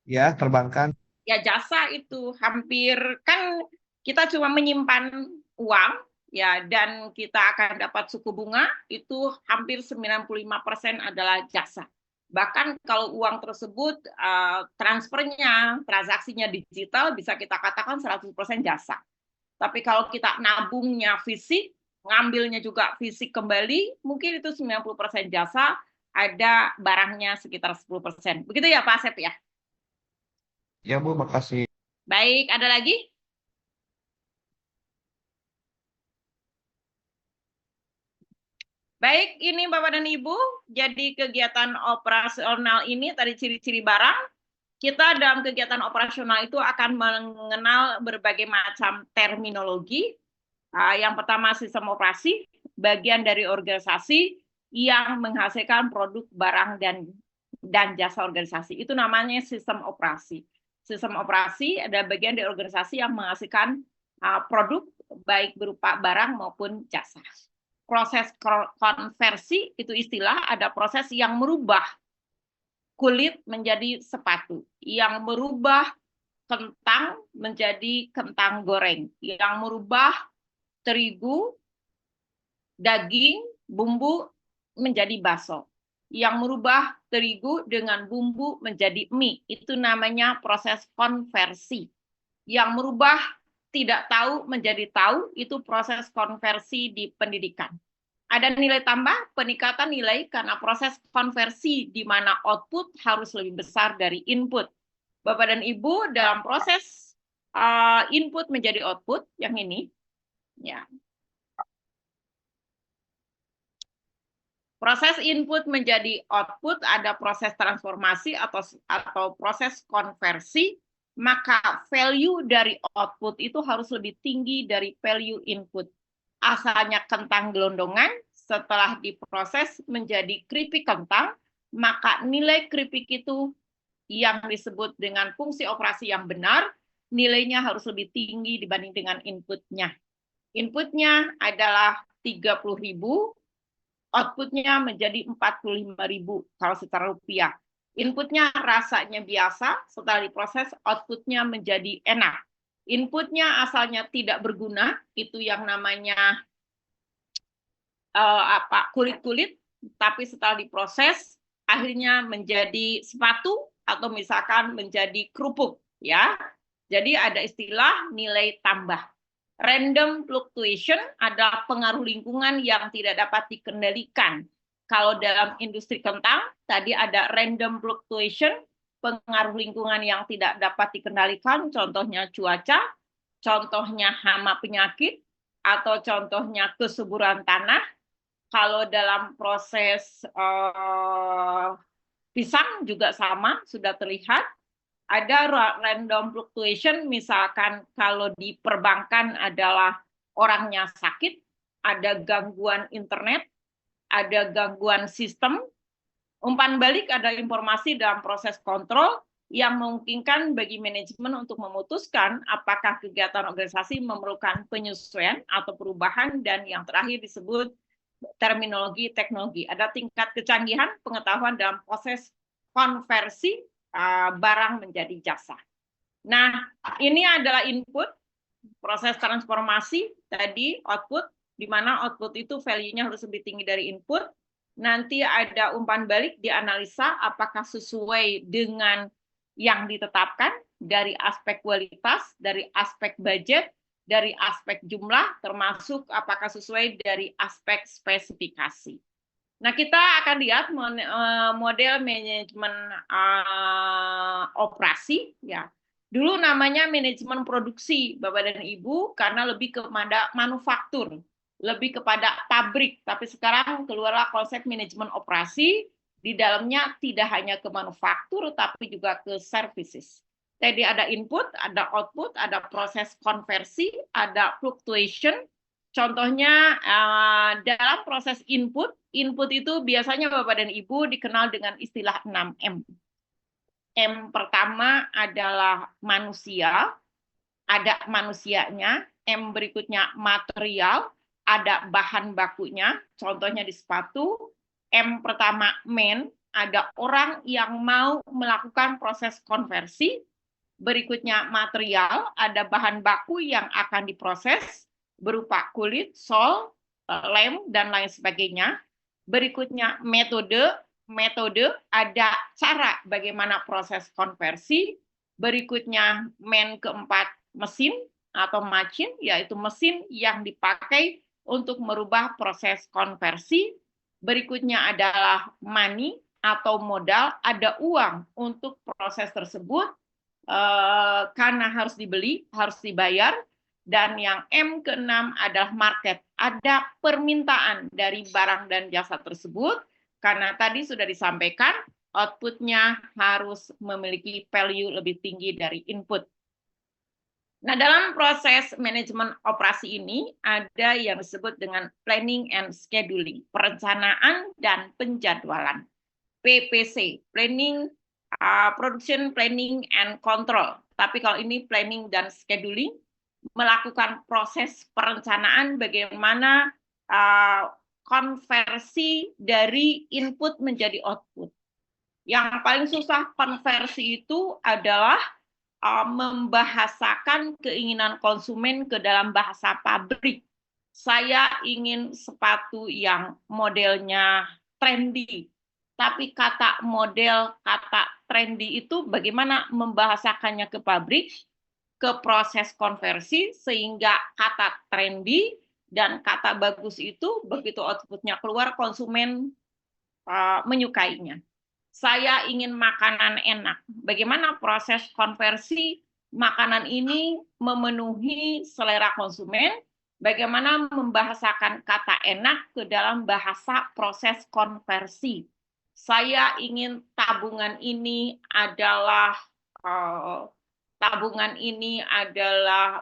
Ya, perbankan. Ya, jasa itu hampir, kan kita cuma menyimpan uang, ya, dan kita akan dapat suku bunga, itu hampir 95% adalah jasa. Bahkan kalau uang tersebut transfernya, transaksinya digital, bisa kita katakan 100% jasa. Tapi kalau kita nabungnya fisik, ngambilnya juga fisik kembali, mungkin itu 90% jasa, ada barangnya sekitar 10%. Begitu ya Pak Asep ya? Ya, Bu, makasih. Baik, ada lagi? Baik, ini Bapak dan Ibu, jadi kegiatan operasional ini tadi ciri-ciri barang. Kita dalam kegiatan operasional itu akan mengenal berbagai macam terminologi. Yang pertama sistem operasi, bagian dari organisasi yang menghasilkan produk, barang, dan jasa organisasi. Itu namanya sistem operasi. Sistem operasi ada bagian dari organisasi yang menghasilkan produk, baik berupa barang maupun jasa. Proses konversi itu istilah, ada proses yang merubah kulit menjadi sepatu, yang merubah kentang menjadi kentang goreng, yang merubah terigu, daging, bumbu menjadi bakso, yang merubah terigu dengan bumbu menjadi mie. Itu namanya proses konversi. Yang merubah tidak tahu menjadi tahu, itu proses konversi di pendidikan. Ada nilai tambah, peningkatan nilai karena proses konversi di mana output harus lebih besar dari input. Bapak dan Ibu, dalam proses input menjadi output, yang ini, ya. Proses input menjadi output, ada proses transformasi atau proses konversi, maka value dari output itu harus lebih tinggi dari value input. Asalnya kentang gelondongan, setelah diproses menjadi keripik kentang, maka nilai keripik itu yang disebut dengan fungsi operasi yang benar, nilainya harus lebih tinggi dibanding dengan inputnya. Inputnya adalah 30.000, outputnya menjadi 45.000 kalau secara rupiah. Inputnya rasanya biasa, setelah diproses outputnya menjadi enak. Inputnya asalnya tidak berguna, itu yang namanya kulit-kulit, tapi setelah diproses akhirnya menjadi sepatu atau misalkan menjadi kerupuk, ya. Jadi ada istilah nilai tambah. Random fluctuation adalah pengaruh lingkungan yang tidak dapat dikendalikan. Kalau dalam industri kentang, tadi ada random fluctuation, pengaruh lingkungan yang tidak dapat dikendalikan, contohnya cuaca, contohnya hama penyakit, atau contohnya kesuburan tanah. Kalau dalam proses pisang juga sama, sudah terlihat. Ada random fluctuation, misalkan kalau di perbankan adalah orangnya sakit, ada gangguan internet, ada gangguan sistem, umpan balik ada informasi dalam proses kontrol yang memungkinkan bagi manajemen untuk memutuskan apakah kegiatan organisasi memerlukan penyesuaian atau perubahan, dan yang terakhir disebut terminologi teknologi. Ada tingkat kecanggihan pengetahuan dalam proses konversi barang menjadi jasa. Nah, ini adalah input, proses transformasi, tadi output, di mana output itu value-nya harus lebih tinggi dari input. Nanti ada umpan balik, dianalisa apakah sesuai dengan yang ditetapkan dari aspek kualitas, dari aspek budget, dari aspek jumlah, termasuk apakah sesuai dari aspek spesifikasi. Nah, kita akan lihat model manajemen operasi, ya. Dulu namanya manajemen produksi, Bapak dan Ibu, karena lebih kepada manufaktur, lebih kepada pabrik. Tapi sekarang keluarlah konsep manajemen operasi, di dalamnya tidak hanya ke manufaktur, tapi juga ke services. Jadi ada input, ada output, ada proses konversi, ada fluctuation. Contohnya dalam proses input itu biasanya Bapak dan Ibu dikenal dengan istilah 6M. M pertama adalah manusia, ada manusianya. M berikutnya material, ada bahan bakunya, contohnya di sepatu. M pertama man, ada orang yang mau melakukan proses konversi. Berikutnya material, ada bahan baku yang akan diproses, berupa kulit, sol, lem, dan lain sebagainya. Berikutnya metode, ada cara bagaimana proses konversi. Berikutnya keempat, mesin atau machine, yaitu mesin yang dipakai untuk merubah proses konversi. Berikutnya adalah money atau modal, ada uang untuk proses tersebut, karena harus dibeli, harus dibayar. Dan yang M ke-6 adalah market. Ada permintaan dari barang dan jasa tersebut, karena tadi sudah disampaikan, outputnya harus memiliki value lebih tinggi dari input. Nah, dalam proses manajemen operasi ini, ada yang disebut dengan planning and scheduling, perencanaan dan penjadwalan. PPC, planning, production planning and control. Tapi kalau ini planning dan scheduling, melakukan proses perencanaan bagaimana konversi dari input menjadi output. Yang paling susah konversi itu adalah membahasakan keinginan konsumen ke dalam bahasa pabrik. Saya ingin sepatu yang modelnya trendy, tapi kata model, kata trendy itu bagaimana membahasakannya ke pabrik, ke proses konversi, sehingga kata trendy Dan kata bagus itu begitu outputnya keluar, konsumen menyukainya. Saya ingin makanan enak. Bagaimana proses konversi makanan ini memenuhi selera konsumen? Bagaimana membahasakan kata enak ke dalam bahasa proses konversi? Saya ingin tabungan ini adalah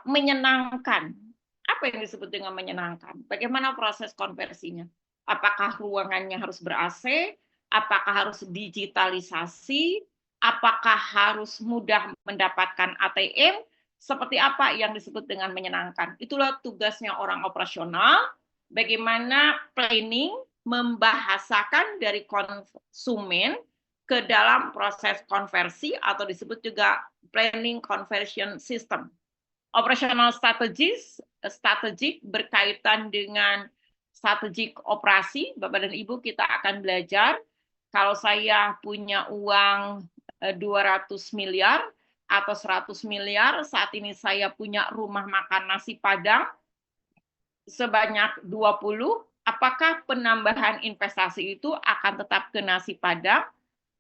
menyenangkan. Apa yang disebut dengan menyenangkan? Bagaimana proses konversinya? Apakah ruangannya harus ber-AC? Apakah harus digitalisasi? Apakah harus mudah mendapatkan ATM? Seperti apa yang disebut dengan menyenangkan? Itulah tugasnya orang operasional. Bagaimana planning membahasakan dari konsumen ke dalam proses konversi atau disebut juga planning conversion system. Operational strategik berkaitan dengan strategik operasi. Bapak dan Ibu, kita akan belajar kalau saya punya uang 200 miliar atau 100 miliar, saat ini saya punya rumah makan nasi Padang sebanyak 20, apakah penambahan investasi itu akan tetap ke nasi Padang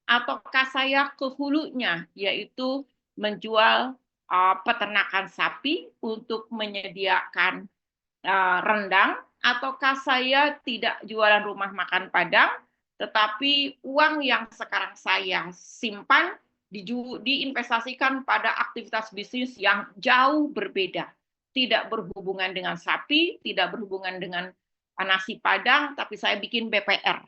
ataukah saya ke hulunya, yaitu menjual peternakan sapi untuk menyediakan rendang, ataukah saya tidak jualan rumah makan Padang, tetapi uang yang sekarang saya simpan diinvestasikan pada aktivitas bisnis yang jauh berbeda. Tidak berhubungan dengan sapi, tidak berhubungan dengan nasi Padang, tapi saya bikin BPR.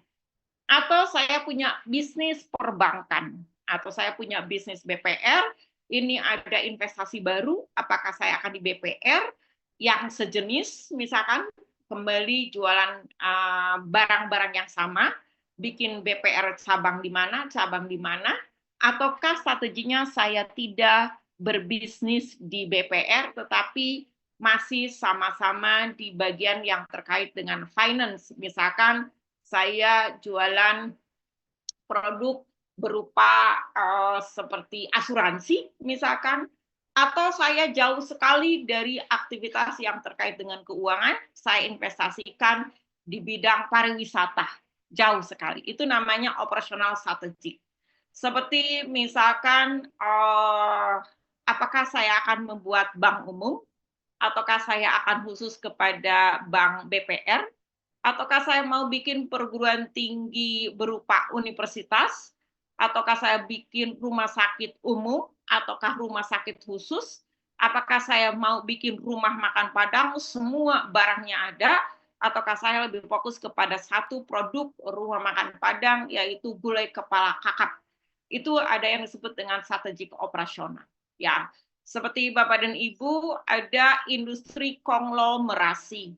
Atau saya punya bisnis perbankan, atau saya punya bisnis BPR, ini ada investasi baru, apakah saya akan di BPR yang sejenis, misalkan kembali jualan barang-barang yang sama, bikin BPR cabang di mana, ataukah strateginya saya tidak berbisnis di BPR, tetapi masih sama-sama di bagian yang terkait dengan finance, misalkan saya jualan produk berupa seperti asuransi misalkan, atau saya jauh sekali dari aktivitas yang terkait dengan keuangan, saya investasikan di bidang pariwisata, jauh sekali. Itu namanya operasional strategik. Seperti misalkan apakah saya akan membuat bank umum, ataukah saya akan khusus kepada bank BPR, ataukah saya mau bikin perguruan tinggi berupa universitas, ataukah saya bikin rumah sakit umum, ataukah rumah sakit khusus, apakah saya mau bikin rumah makan Padang, semua barangnya ada, ataukah saya lebih fokus kepada satu produk rumah makan Padang, yaitu gulai kepala kakap. Itu ada yang disebut dengan strategik operasional. Ya, seperti Bapak dan Ibu, ada industri konglomerasi.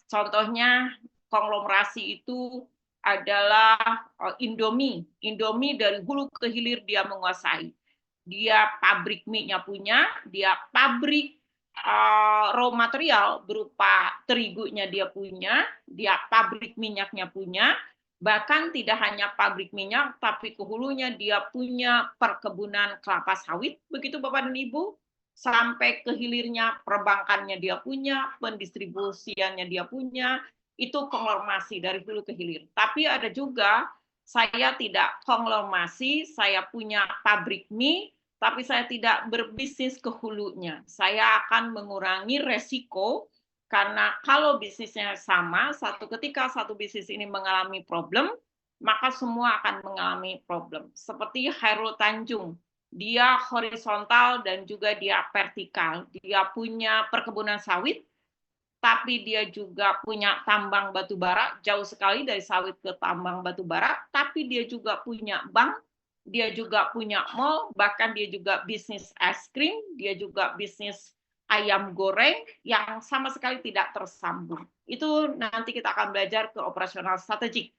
Contohnya konglomerasi itu adalah Indomie. Indomie dari hulu ke hilir dia menguasai. Dia pabrik mie-nya punya, dia pabrik raw material berupa terigunya dia punya, dia pabrik minyaknya punya, bahkan tidak hanya pabrik minyak, tapi ke hulunya dia punya perkebunan kelapa sawit, begitu Bapak dan Ibu, sampai ke hilirnya perbankannya dia punya, pendistribusiannya dia punya, itu konglomerasi dari hulu ke hilir. Tapi ada juga saya tidak konglomerasi, saya punya pabrik mie, tapi saya tidak berbisnis ke hulunya. Saya akan mengurangi resiko, karena kalau bisnisnya sama, ketika satu bisnis ini mengalami problem, maka semua akan mengalami problem. Seperti Khairul Tanjung, dia horizontal dan juga dia vertikal. Dia punya perkebunan sawit, tapi dia juga punya tambang batu bara, jauh sekali dari sawit ke tambang batu bara, tapi dia juga punya bank, dia juga punya mall, bahkan dia juga bisnis es krim, dia juga bisnis ayam goreng yang sama sekali tidak tersambung. Itu nanti kita akan belajar ke operasional strategik.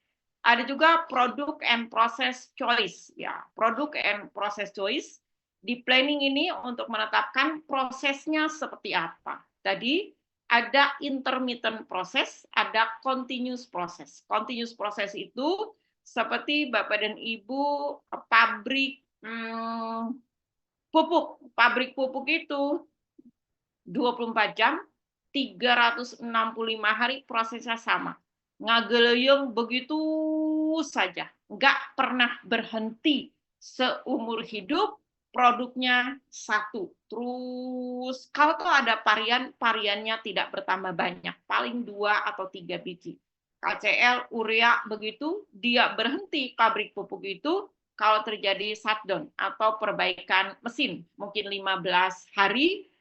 Ada juga produk and process choice, ya, produk and process choice. Di planning ini untuk menetapkan prosesnya seperti apa. Tadi ada intermittent proses, ada continuous proses. Continuous proses itu seperti Bapak dan Ibu pabrik pupuk. Pabrik pupuk itu 24 jam, 365 hari prosesnya sama. Ngageleyeng begitu saja, nggak pernah berhenti seumur hidup, produknya satu. Terus kalau tuh ada variannya tidak bertambah banyak, paling 2 atau 3 biji. KCL, urea begitu, dia berhenti pabrik pupuk itu kalau terjadi shutdown atau perbaikan mesin, mungkin 15 hari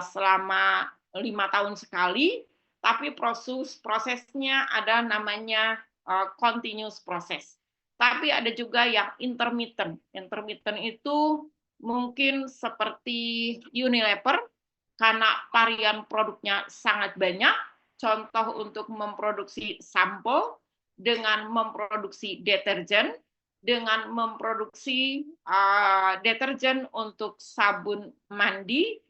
selama 5 tahun sekali, tapi prosesnya ada namanya continuous process. Tapi ada juga yang intermittent. Intermittent itu mungkin seperti Unilever, karena varian produknya sangat banyak, contoh untuk memproduksi sampo, dengan memproduksi deterjen, dengan memproduksi deterjen untuk sabun mandi,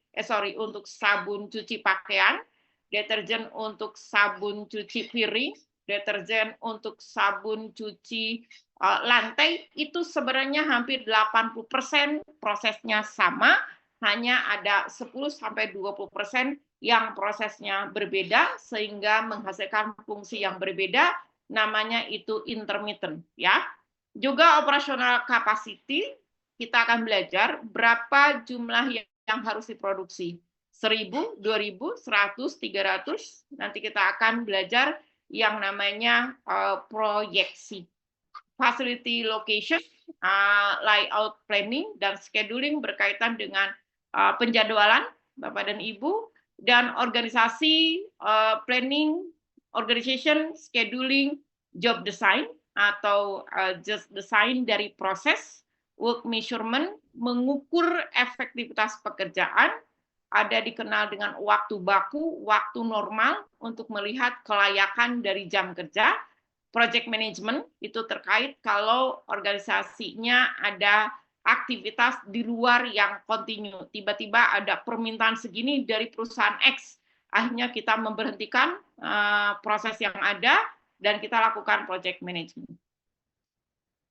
untuk sabun cuci pakaian, deterjen untuk sabun cuci piring, deterjen untuk sabun cuci lantai, itu sebenarnya hampir 80% prosesnya sama, hanya ada 10-20% yang prosesnya berbeda sehingga menghasilkan fungsi yang berbeda, namanya itu intermittent ya. Juga operational capacity, kita akan belajar berapa jumlah yang harus diproduksi. 1.000, 2.000, 100, 300. Nanti kita akan belajar yang namanya proyeksi. Facility location, layout planning, dan scheduling berkaitan dengan penjadwalan, Bapak dan Ibu, dan organisasi, planning, organization, scheduling, job design, atau just design dari proses, work measurement, mengukur efektivitas pekerjaan, ada dikenal dengan waktu baku, waktu normal untuk melihat kelayakan dari jam kerja. Project management itu terkait kalau organisasinya ada aktivitas di luar yang kontinu. Tiba-tiba ada permintaan segini dari perusahaan X, akhirnya kita memberhentikan proses yang ada dan kita lakukan project management.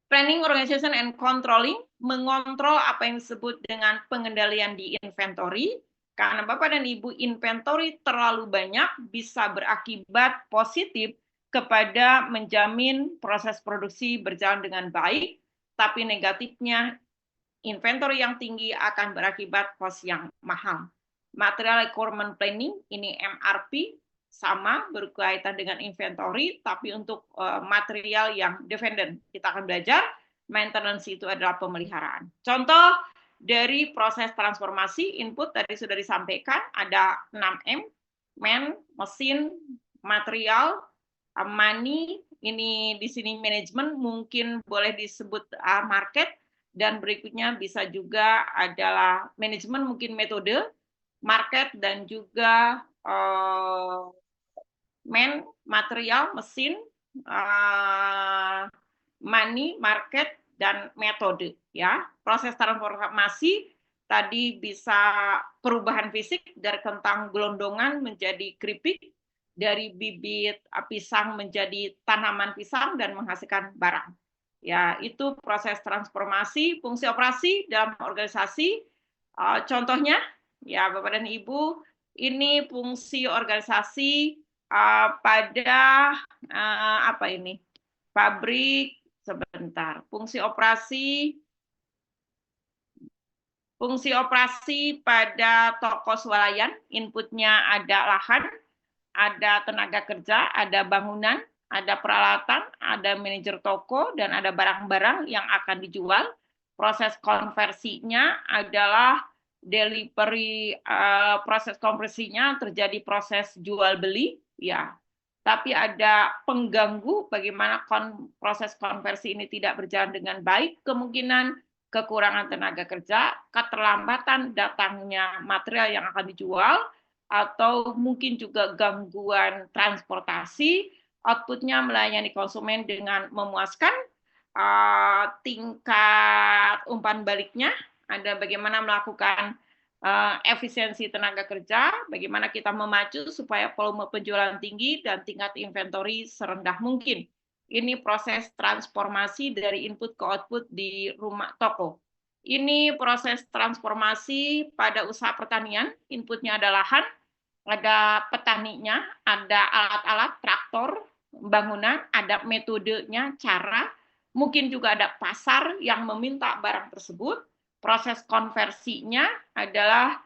Planning, organization, and controlling, mengontrol apa yang disebut dengan pengendalian di inventory. Karena Bapak dan Ibu, inventory terlalu banyak bisa berakibat positif kepada menjamin proses produksi berjalan dengan baik, tapi negatifnya inventory yang tinggi akan berakibat cost yang mahal. Material requirement planning, ini MRP, sama berkaitan dengan inventory, tapi untuk material yang dependent. Kita akan belajar, maintenance itu adalah pemeliharaan. Contoh dari proses transformasi, input tadi sudah disampaikan, ada 6M, man, mesin, material, money, ini di sini manajemen, mungkin boleh disebut market, dan berikutnya bisa juga adalah manajemen, mungkin metode, market, dan juga man, material, mesin, money, market, dan metode. Ya, proses transformasi tadi bisa perubahan fisik dari kentang gelondongan menjadi keripik, dari bibit pisang menjadi tanaman pisang dan menghasilkan barang. Ya, itu proses transformasi. Fungsi operasi dalam organisasi, contohnya, ya Bapak dan Ibu, ini fungsi organisasi pada apa ini? Pabrik, sebentar. Fungsi operasi pada toko swalayan, inputnya ada lahan, ada tenaga kerja, ada bangunan, ada peralatan, ada manajer toko, dan ada barang-barang yang akan dijual. Proses konversinya adalah delivery, proses konversinya terjadi proses jual beli, ya. Tapi ada pengganggu bagaimana proses konversi ini tidak berjalan dengan baik, kemungkinan kekurangan tenaga kerja, keterlambatan datangnya material yang akan dijual, atau mungkin juga gangguan transportasi, outputnya melayani konsumen dengan memuaskan, tingkat umpan baliknya, ada bagaimana melakukan efisiensi tenaga kerja, bagaimana kita memacu supaya volume penjualan tinggi dan tingkat inventory serendah mungkin. Ini proses transformasi dari input ke output di rumah toko. Ini proses transformasi pada usaha pertanian, inputnya ada lahan, ada petaninya, ada alat-alat, traktor, bangunan, ada metodenya, cara, mungkin juga ada pasar yang meminta barang tersebut. Proses konversinya adalah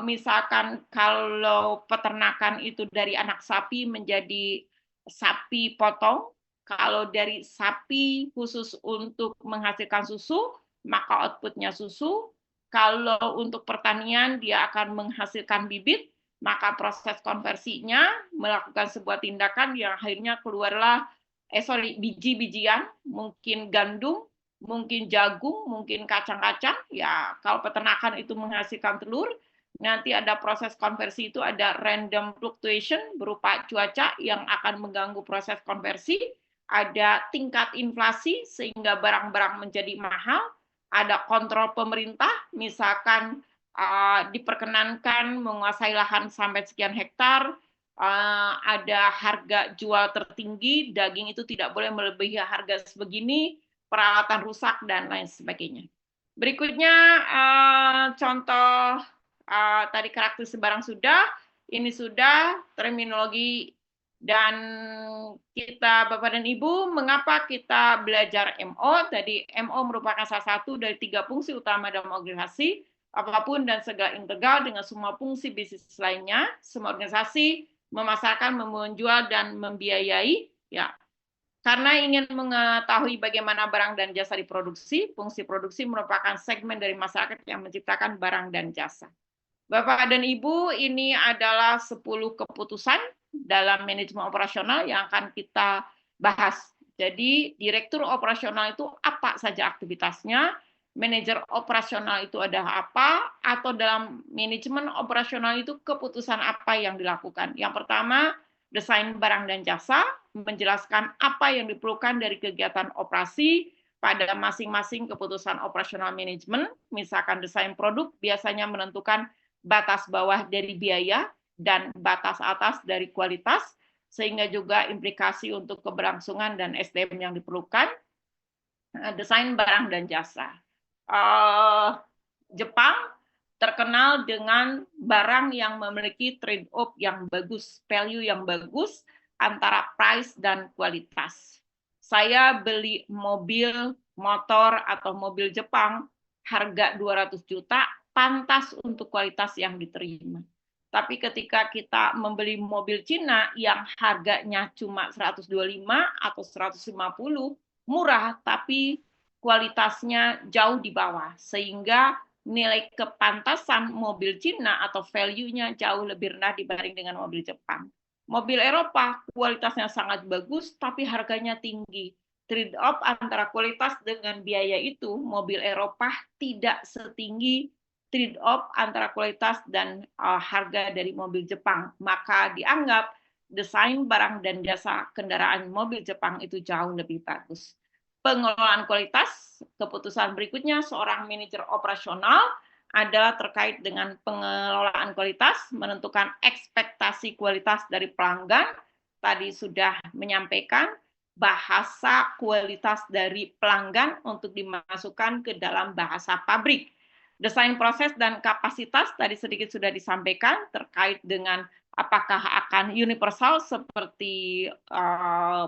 misalkan kalau peternakan itu dari anak sapi menjadi sapi potong, kalau dari sapi khusus untuk menghasilkan susu, maka outputnya susu. Kalau untuk pertanian dia akan menghasilkan bibit, maka proses konversinya melakukan sebuah tindakan yang akhirnya keluarlah biji-bijian, mungkin gandum, mungkin jagung, mungkin kacang-kacang. Ya, kalau peternakan itu menghasilkan telur, nanti ada proses konversi itu ada random fluctuation berupa cuaca yang akan mengganggu proses konversi, ada tingkat inflasi sehingga barang-barang menjadi mahal, ada kontrol pemerintah, misalkan diperkenankan menguasai lahan sampai sekian hektar, ada harga jual tertinggi, daging itu tidak boleh melebihi harga sebegini, peralatan rusak, dan lain sebagainya. Berikutnya, contoh tadi karakteristik barang sudah, ini sudah terminologi, dan kita, Bapak dan Ibu, mengapa kita belajar MO? Tadi MO merupakan salah satu dari 3 fungsi utama dalam organisasi, apapun dan segala integral dengan semua fungsi bisnis lainnya, semua organisasi memasarkan, menjual, dan membiayai, ya. Karena ingin mengetahui bagaimana barang dan jasa diproduksi, fungsi produksi merupakan segmen dari masyarakat yang menciptakan barang dan jasa. Bapak dan Ibu, ini adalah 10 keputusan dalam manajemen operasional yang akan kita bahas. Jadi, direktur operasional itu apa saja aktivitasnya, manajer operasional itu adalah apa, atau dalam manajemen operasional itu keputusan apa yang dilakukan. Yang pertama, desain barang dan jasa, menjelaskan apa yang diperlukan dari kegiatan operasi pada masing-masing keputusan operasional manajemen. Misalkan desain produk biasanya menentukan batas bawah dari biaya dan batas atas dari kualitas, sehingga juga implikasi untuk keberlangsungan dan SDM yang diperlukan. Desain barang dan jasa. Jepang terkenal dengan barang yang memiliki trade-off yang bagus, value yang bagus antara price dan kualitas. Saya beli mobil, motor, atau mobil Jepang, harga 200 juta, pantas untuk kualitas yang diterima. Tapi ketika kita membeli mobil Cina yang harganya cuma 125 atau 150, murah, tapi kualitasnya jauh di bawah, sehingga nilai kepantasan mobil Cina atau value-nya jauh lebih rendah dibanding dengan mobil Jepang. Mobil Eropa kualitasnya sangat bagus, tapi harganya tinggi. Trade-off antara kualitas dengan biaya itu, mobil Eropa tidak setinggi trade-off antara kualitas dan harga dari mobil Jepang. Maka dianggap desain barang dan jasa kendaraan mobil Jepang itu jauh lebih bagus. Pengelolaan kualitas, keputusan berikutnya seorang manajer operasional adalah terkait dengan pengelolaan kualitas, menentukan ekspektasi kualitas dari pelanggan. Tadi sudah menyampaikan bahasa kualitas dari pelanggan untuk dimasukkan ke dalam bahasa pabrik. Desain proses dan kapasitas tadi sedikit sudah disampaikan terkait dengan apakah akan universal seperti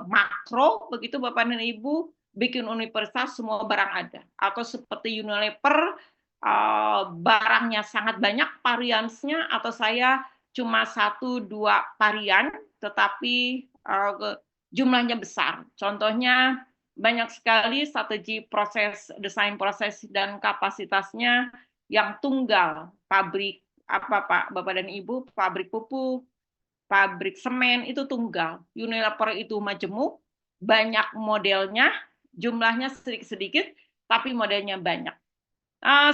makro, begitu Bapak dan Ibu, bikin universal semua barang ada, atau seperti Unilever barangnya sangat banyak variansnya, atau saya cuma 1-2 varian tetapi jumlahnya besar. Contohnya banyak sekali strategi proses, desain proses dan kapasitasnya yang tunggal. Pabrik apa Pak, Bapak dan Ibu, pabrik pupuk, pabrik semen itu tunggal. Unilever itu majemuk, banyak modelnya, jumlahnya sedikit-sedikit, tapi modelnya banyak.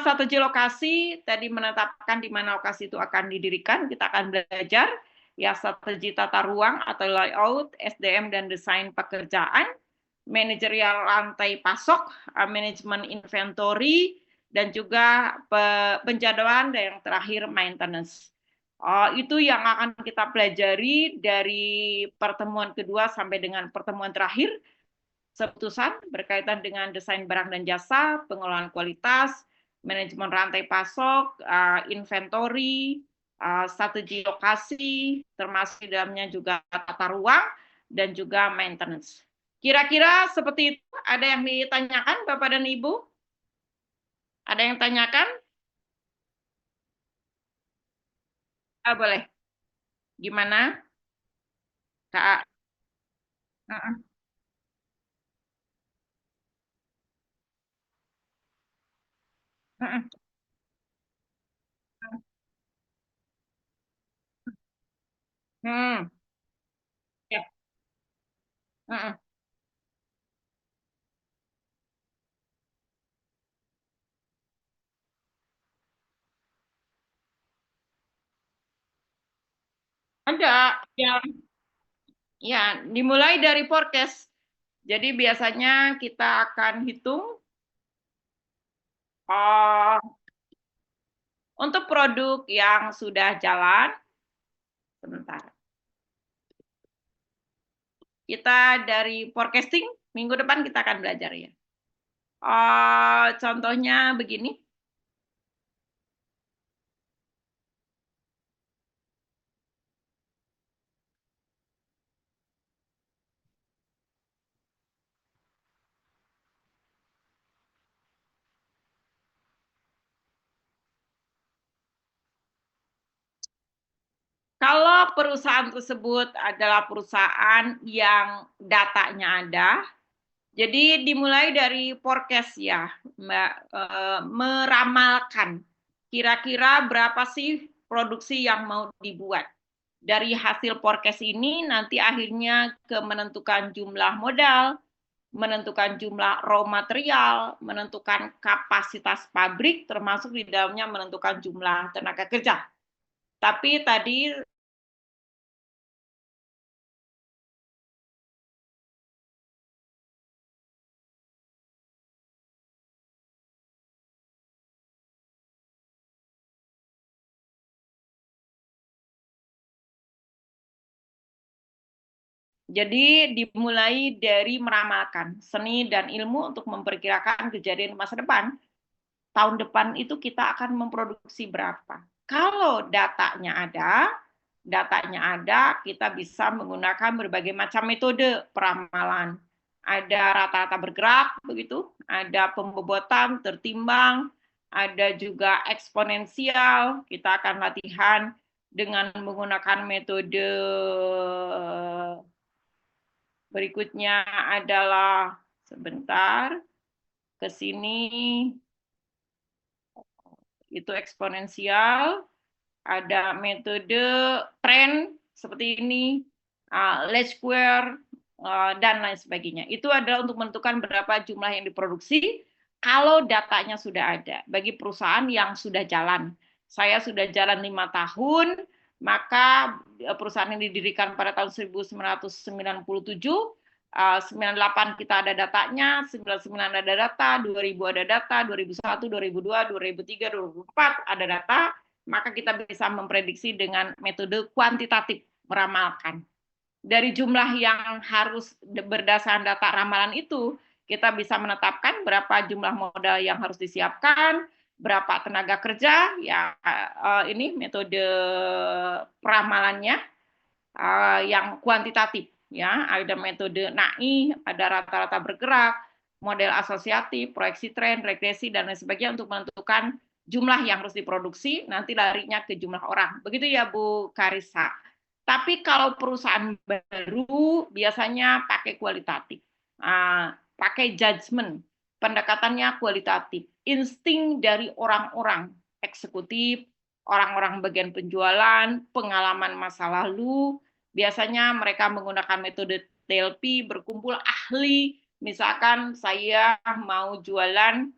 Strategi lokasi, tadi menetapkan di mana lokasi itu akan didirikan, kita akan belajar, ya strategi tata ruang atau layout, SDM dan desain pekerjaan, manajerial rantai pasok, manajemen inventory, dan juga penjadwalan, dan yang terakhir maintenance. Itu yang akan kita pelajari dari pertemuan kedua sampai dengan pertemuan terakhir. Keputusan berkaitan dengan desain barang dan jasa, pengelolaan kualitas, manajemen rantai pasok, inventory, strategi lokasi, termasuk di dalamnya juga tata ruang dan juga maintenance. Kira-kira seperti itu. Ada yang ditanyakan Bapak dan Ibu? Ada yang tanyakan? Boleh. Gimana, Kak? Heeh. Heeh. Hmm. Ya. Heeh. Ada yang ya dimulai dari forecast. Jadi biasanya kita akan hitung untuk produk yang sudah jalan. Sebentar. Kita dari forecasting minggu depan kita akan belajar ya. Contohnya begini. Kalau perusahaan tersebut adalah perusahaan yang datanya ada, jadi dimulai dari forecast ya, Mbak, meramalkan kira-kira berapa sih produksi yang mau dibuat. Dari hasil forecast ini nanti akhirnya ke menentukan jumlah modal, menentukan jumlah raw material, menentukan kapasitas pabrik, termasuk di dalamnya menentukan jumlah tenaga kerja. Tapi tadi jadi dimulai dari meramalkan seni dan ilmu untuk memperkirakan kejadian masa depan. Tahun depan itu kita akan memproduksi berapa. Kalau datanya ada, kita bisa menggunakan berbagai macam metode peramalan. Ada rata-rata bergerak, begitu, ada pembobotan tertimbang, ada juga eksponensial. Kita akan latihan dengan menggunakan metode berikutnya adalah sebentar ke sini. Itu eksponensial, ada metode tren seperti ini, least square, dan lain sebagainya. Itu adalah untuk menentukan berapa jumlah yang diproduksi kalau datanya sudah ada. Bagi perusahaan yang sudah jalan, saya sudah jalan 5 tahun, maka perusahaan yang didirikan pada tahun 1997, 98 kita ada datanya, 99 ada data, 2000 ada data, 2001, 2002, 2003, 2004 ada data, maka kita bisa memprediksi dengan metode kuantitatif meramalkan. Dari jumlah yang harus berdasarkan data ramalan itu, kita bisa menetapkan berapa jumlah modal yang harus disiapkan, berapa tenaga kerja, ya ini metode peramalannya yang kuantitatif. Ya, ada metode NAI, ada rata-rata bergerak, model asosiatif, proyeksi tren, regresi, dan lain sebagainya untuk menentukan jumlah yang harus diproduksi, nanti larinya ke jumlah orang. Begitu ya, Bu Karissa. Tapi kalau perusahaan baru biasanya pakai kualitatif, pakai judgement, pendekatannya kualitatif, insting dari orang-orang eksekutif, orang-orang bagian penjualan, pengalaman masa lalu. Biasanya mereka menggunakan metode TLP, berkumpul ahli. Misalkan saya mau jualan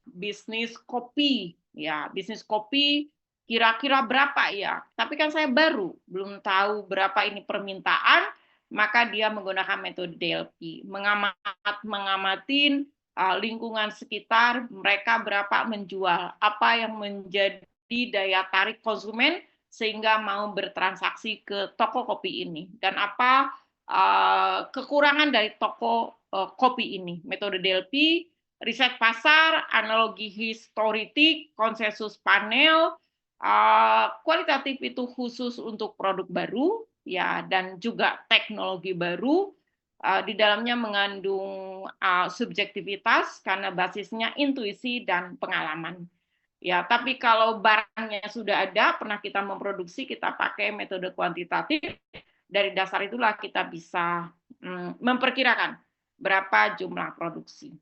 bisnis kopi, ya bisnis kopi kira-kira berapa ya? Tapi kan saya baru, belum tahu berapa ini permintaan, maka dia menggunakan metode TLP, mengamatin lingkungan sekitar, mereka berapa menjual, apa yang menjadi daya tarik konsumen sehingga mau bertransaksi ke toko kopi ini, dan apa kekurangan dari toko kopi ini. Metode DLP, riset pasar, analogi historitik, konsensus panel, Kualitatif itu khusus untuk produk baru, ya, dan juga teknologi baru. Di dalamnya mengandung subjektivitas karena basisnya intuisi dan pengalaman. Ya, tapi kalau barangnya sudah ada, pernah kita memproduksi, kita pakai metode kuantitatif. Dari dasar itulah kita bisa memperkirakan berapa jumlah produksi.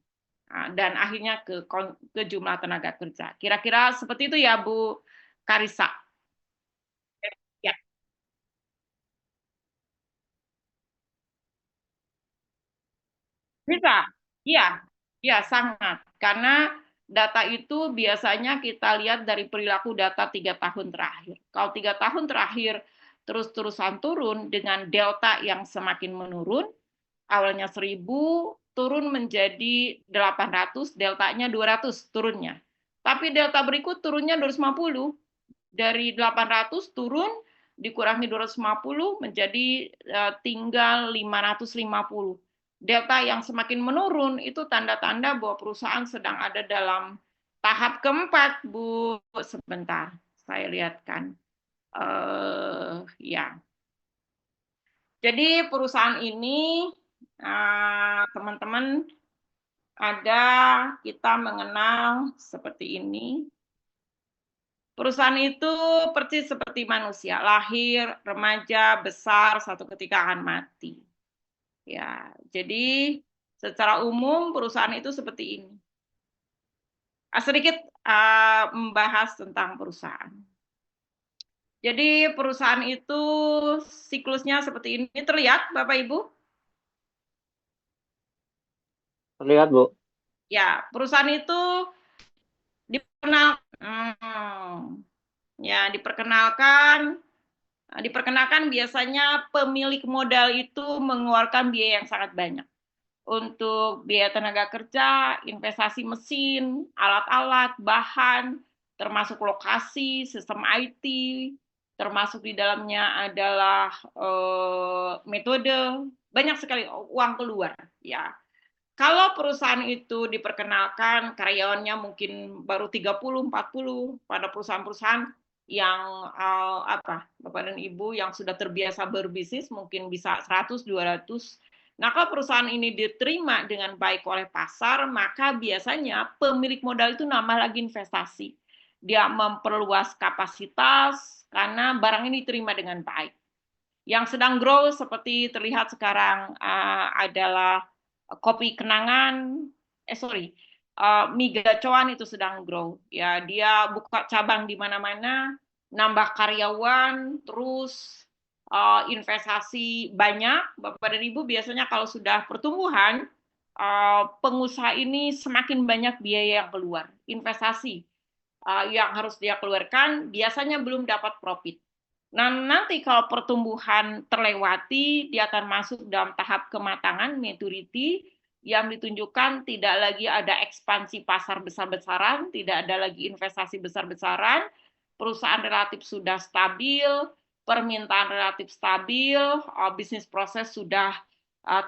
Dan akhirnya ke jumlah tenaga kerja. Kira-kira seperti itu ya, Bu Karissa. Ya. Bisa, iya, iya sangat. Karena data itu biasanya kita lihat dari perilaku data 3 tahun terakhir. Kalau 3 tahun terakhir terus-terusan turun dengan delta yang semakin menurun, awalnya 1000, turun menjadi 800, deltanya 200 turunnya. Tapi delta berikut turunnya 250. Dari 800 turun, dikurangi 250 menjadi tinggal 550. Delta yang semakin menurun itu tanda-tanda bahwa perusahaan sedang ada dalam tahap keempat, Bu. Sebentar, saya lihatkan. Ya. Jadi perusahaan ini, teman-teman, ada kita mengenal seperti ini. Perusahaan itu persis seperti manusia, lahir, remaja, besar, satu ketika akan mati. Ya, jadi secara umum perusahaan itu seperti ini. Sedikit membahas tentang perusahaan. Jadi perusahaan itu siklusnya seperti ini. Terlihat, Bapak Ibu? Terlihat, Bu. Ya, perusahaan itu diperkenalkan biasanya pemilik modal itu mengeluarkan biaya yang sangat banyak untuk biaya tenaga kerja, investasi mesin, alat-alat, bahan, termasuk lokasi, sistem IT, termasuk di dalamnya adalah metode, banyak sekali uang keluar, ya. Kalau perusahaan itu diperkenalkan, karyawannya mungkin baru 30, 40, pada perusahaan-perusahaan yang Bapak dan Ibu yang sudah terbiasa berbisnis mungkin bisa 100, 200. Nah, kalau perusahaan ini diterima dengan baik oleh pasar, maka biasanya pemilik modal itu nambah lagi investasi. Dia memperluas kapasitas karena barang ini diterima dengan baik. Yang sedang grow seperti terlihat sekarang adalah kopi kenangan, mie gacoan itu sedang grow. Ya, dia buka cabang di mana-mana, nambah karyawan, terus investasi banyak. Bapak dan Ibu biasanya kalau sudah pertumbuhan, pengusaha ini semakin banyak biaya yang keluar, investasi yang harus dia keluarkan, biasanya belum dapat profit. Nah, nanti kalau pertumbuhan terlewati, dia akan masuk dalam tahap kematangan, maturity, yang ditunjukkan tidak lagi ada ekspansi pasar besar-besaran, tidak ada lagi investasi besar-besaran, perusahaan relatif sudah stabil, permintaan relatif stabil, bisnis proses sudah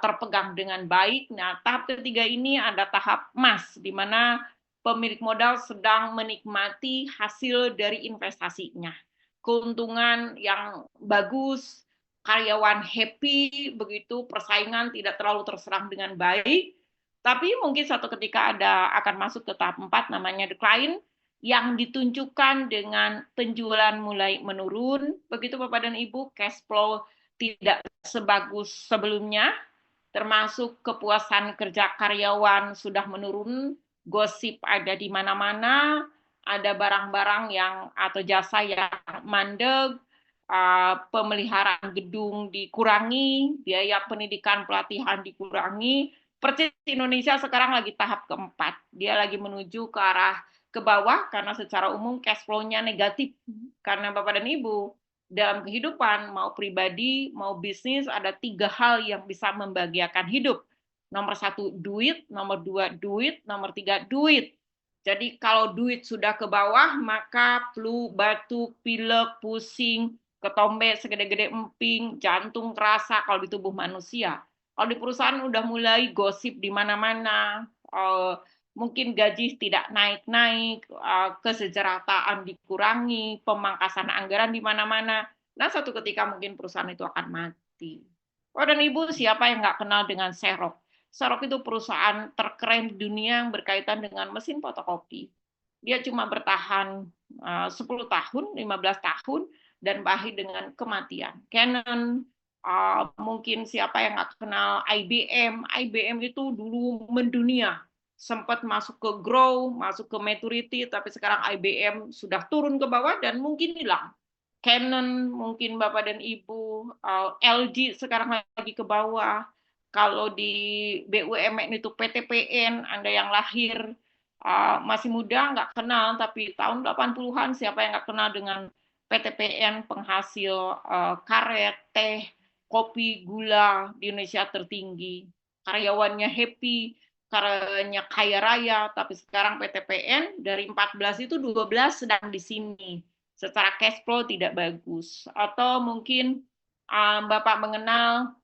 terpegang dengan baik. Nah, tahap ketiga ini ada tahap emas, di mana pemilik modal sedang menikmati hasil dari investasinya. Keuntungan yang bagus, karyawan happy, begitu persaingan tidak terlalu terserang dengan baik, tapi mungkin suatu ketika akan masuk ke tahap 4 namanya decline, yang ditunjukkan dengan penjualan mulai menurun, begitu Bapak dan Ibu, cash flow tidak sebagus sebelumnya, termasuk kepuasan kerja karyawan sudah menurun, gosip ada di mana-mana, ada barang-barang yang atau jasa yang mandek, pemeliharaan gedung dikurangi, biaya pendidikan pelatihan dikurangi. Persis Indonesia sekarang lagi tahap keempat, dia lagi menuju ke arah ke bawah karena secara umum cash flow-nya negatif. Karena Bapak dan Ibu, dalam kehidupan, mau pribadi, mau bisnis, ada 3 hal yang bisa membahagiakan hidup. Nomor 1, duit. Nomor 2, duit. Nomor 3, duit. Jadi kalau duit sudah ke bawah, maka flu, batuk, pilek, pusing, ketombe segede-gede emping, jantung kerasa kalau di tubuh manusia. Kalau di perusahaan udah mulai gosip di mana-mana, mungkin gaji tidak naik-naik, kesejahteraan dikurangi, pemangkasan anggaran di mana-mana. Nah, satu ketika mungkin perusahaan itu akan mati. Oh, dan Ibu, siapa yang nggak kenal dengan Xerox? Xerox itu perusahaan terkeren di dunia yang berkaitan dengan mesin fotokopi. Dia cuma bertahan 10 tahun, 15 tahun, dan berakhir dengan kematian. Canon, mungkin siapa yang nggak kenal IBM. IBM itu dulu mendunia, sempat masuk ke grow, masuk ke maturity, tapi sekarang IBM sudah turun ke bawah dan mungkin hilang. Canon, mungkin Bapak dan Ibu, LG sekarang lagi ke bawah. Kalau di BUMN itu PTPN, Anda yang lahir masih muda, nggak kenal, tapi tahun 80-an siapa yang nggak kenal dengan PTPN, penghasil karet, teh, kopi, gula di Indonesia tertinggi. Karyawannya happy, karyanya kaya raya, tapi sekarang PTPN dari 14 itu 12 sedang di sini. Secara cash flow tidak bagus. Atau mungkin Bapak mengenal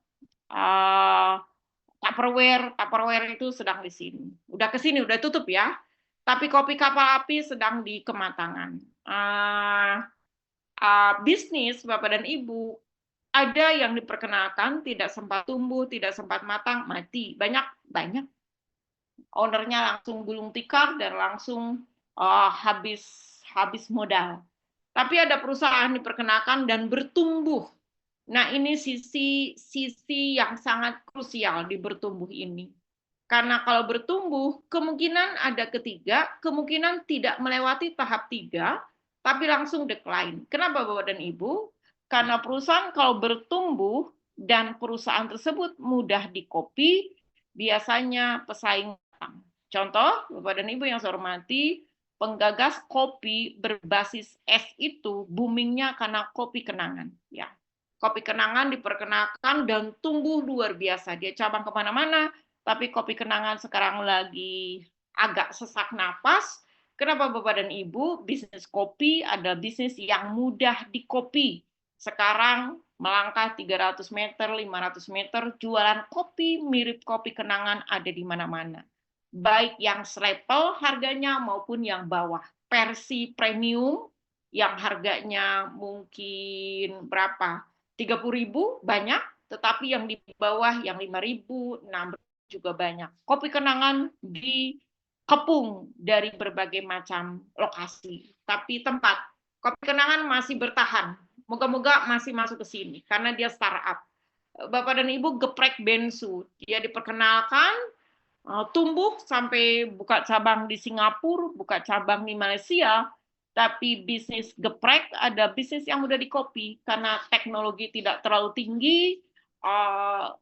Tupperware itu sedang di sini. Udah ke sini, udah tutup ya. Tapi kopi kapal api sedang di kematangan. Bisnis, Bapak dan Ibu, ada yang diperkenalkan, tidak sempat tumbuh, tidak sempat matang, mati. Banyak. Ownernya langsung gulung tikar dan langsung habis modal. Tapi ada perusahaan diperkenalkan dan bertumbuh. Nah, ini sisi yang sangat krusial di bertumbuh ini. Karena kalau bertumbuh, kemungkinan ada ketiga, kemungkinan tidak melewati tahap 3, tapi langsung decline. Kenapa Bapak dan Ibu? Karena perusahaan kalau bertumbuh dan perusahaan tersebut mudah di-copy, biasanya pesaing. Contoh, Bapak dan Ibu yang saya hormati, penggagas kopi berbasis es itu boomingnya karena kopi kenangan. Ya, kopi kenangan diperkenalkan dan tumbuh luar biasa. Dia cabang kemana-mana, tapi kopi kenangan sekarang lagi agak sesak napas. Kenapa Bapak dan Ibu? Bisnis kopi adalah bisnis yang mudah di-copy. Sekarang melangkah 300 meter, 500 meter, jualan kopi mirip kopi kenangan ada di mana-mana. Baik yang staple harganya maupun yang bawah. Versi premium yang harganya mungkin berapa? 30.000 banyak, tetapi yang di bawah yang 5.000, 6.000 juga banyak. Kopi kenangan dikepung dari berbagai macam lokasi. Tapi tempat kopi kenangan masih bertahan. Moga-moga masih masuk ke sini karena dia startup. Bapak dan Ibu, geprek bensu, dia diperkenalkan, tumbuh sampai buka cabang di Singapura, buka cabang di Malaysia, tapi bisnis geprek ada bisnis yang mudah di-copy karena teknologi tidak terlalu tinggi,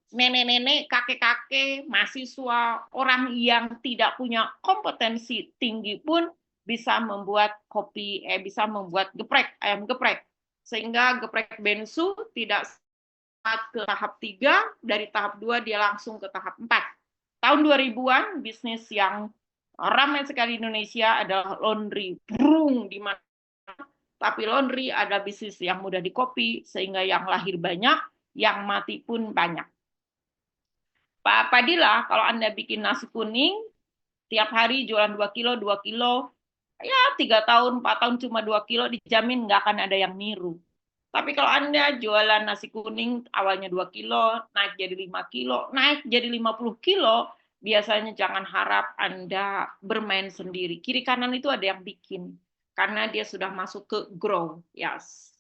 nenek-nenek, kakek-kakek, mahasiswa, orang yang tidak punya kompetensi tinggi pun bisa membuat bisa membuat geprek, ayam geprek. Sehingga geprek bensu tidak ke tahap 3, dari tahap 2 dia langsung ke tahap 4. Tahun 2000-an, bisnis yang ramai sekali di Indonesia adalah laundry. Brung, di mana? Tapi laundry ada bisnis yang mudah di-copy, sehingga yang lahir banyak, yang mati pun banyak. Pak Padilla, kalau Anda bikin nasi kuning, tiap hari jualan 2 kilo, ya 3 tahun, 4 tahun cuma 2 kilo, dijamin nggak akan ada yang niru. Tapi kalau Anda jualan nasi kuning awalnya 2 kilo, naik jadi 5 kilo, naik jadi 50 kilo, biasanya jangan harap Anda bermain sendiri. Kiri kanan itu ada yang bikin, karena dia sudah masuk ke grow. Yes.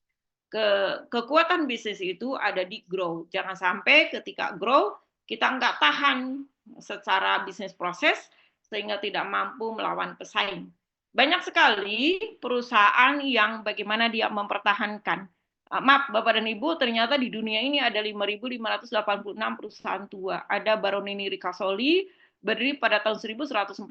Kekuatan bisnis itu ada di grow. Jangan sampai ketika grow, kita nggak tahan secara bisnis proses, sehingga tidak mampu melawan pesaing. Banyak sekali perusahaan yang bagaimana dia mempertahankan. Maaf, Bapak dan Ibu, ternyata di dunia ini ada 5.586 perusahaan tua. Ada Baronini Ricasoli, berdiri pada tahun 1141,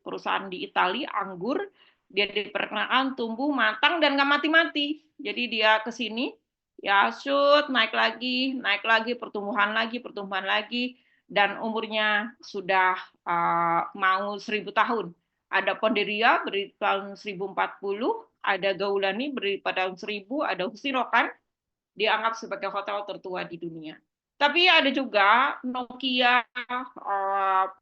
perusahaan di Italia, anggur. Dia diperkenalkan tumbuh, matang, dan nggak mati-mati. Jadi dia ke sini, ya shoot, naik lagi, pertumbuhan lagi, dan umurnya sudah mau 1000 tahun. Ada Ponderia, berdiri tahun 1040, ada Gaulani berdiri pada tahun 1000, ada Husni Rokan, dianggap sebagai hotel tertua di dunia. Tapi ada juga Nokia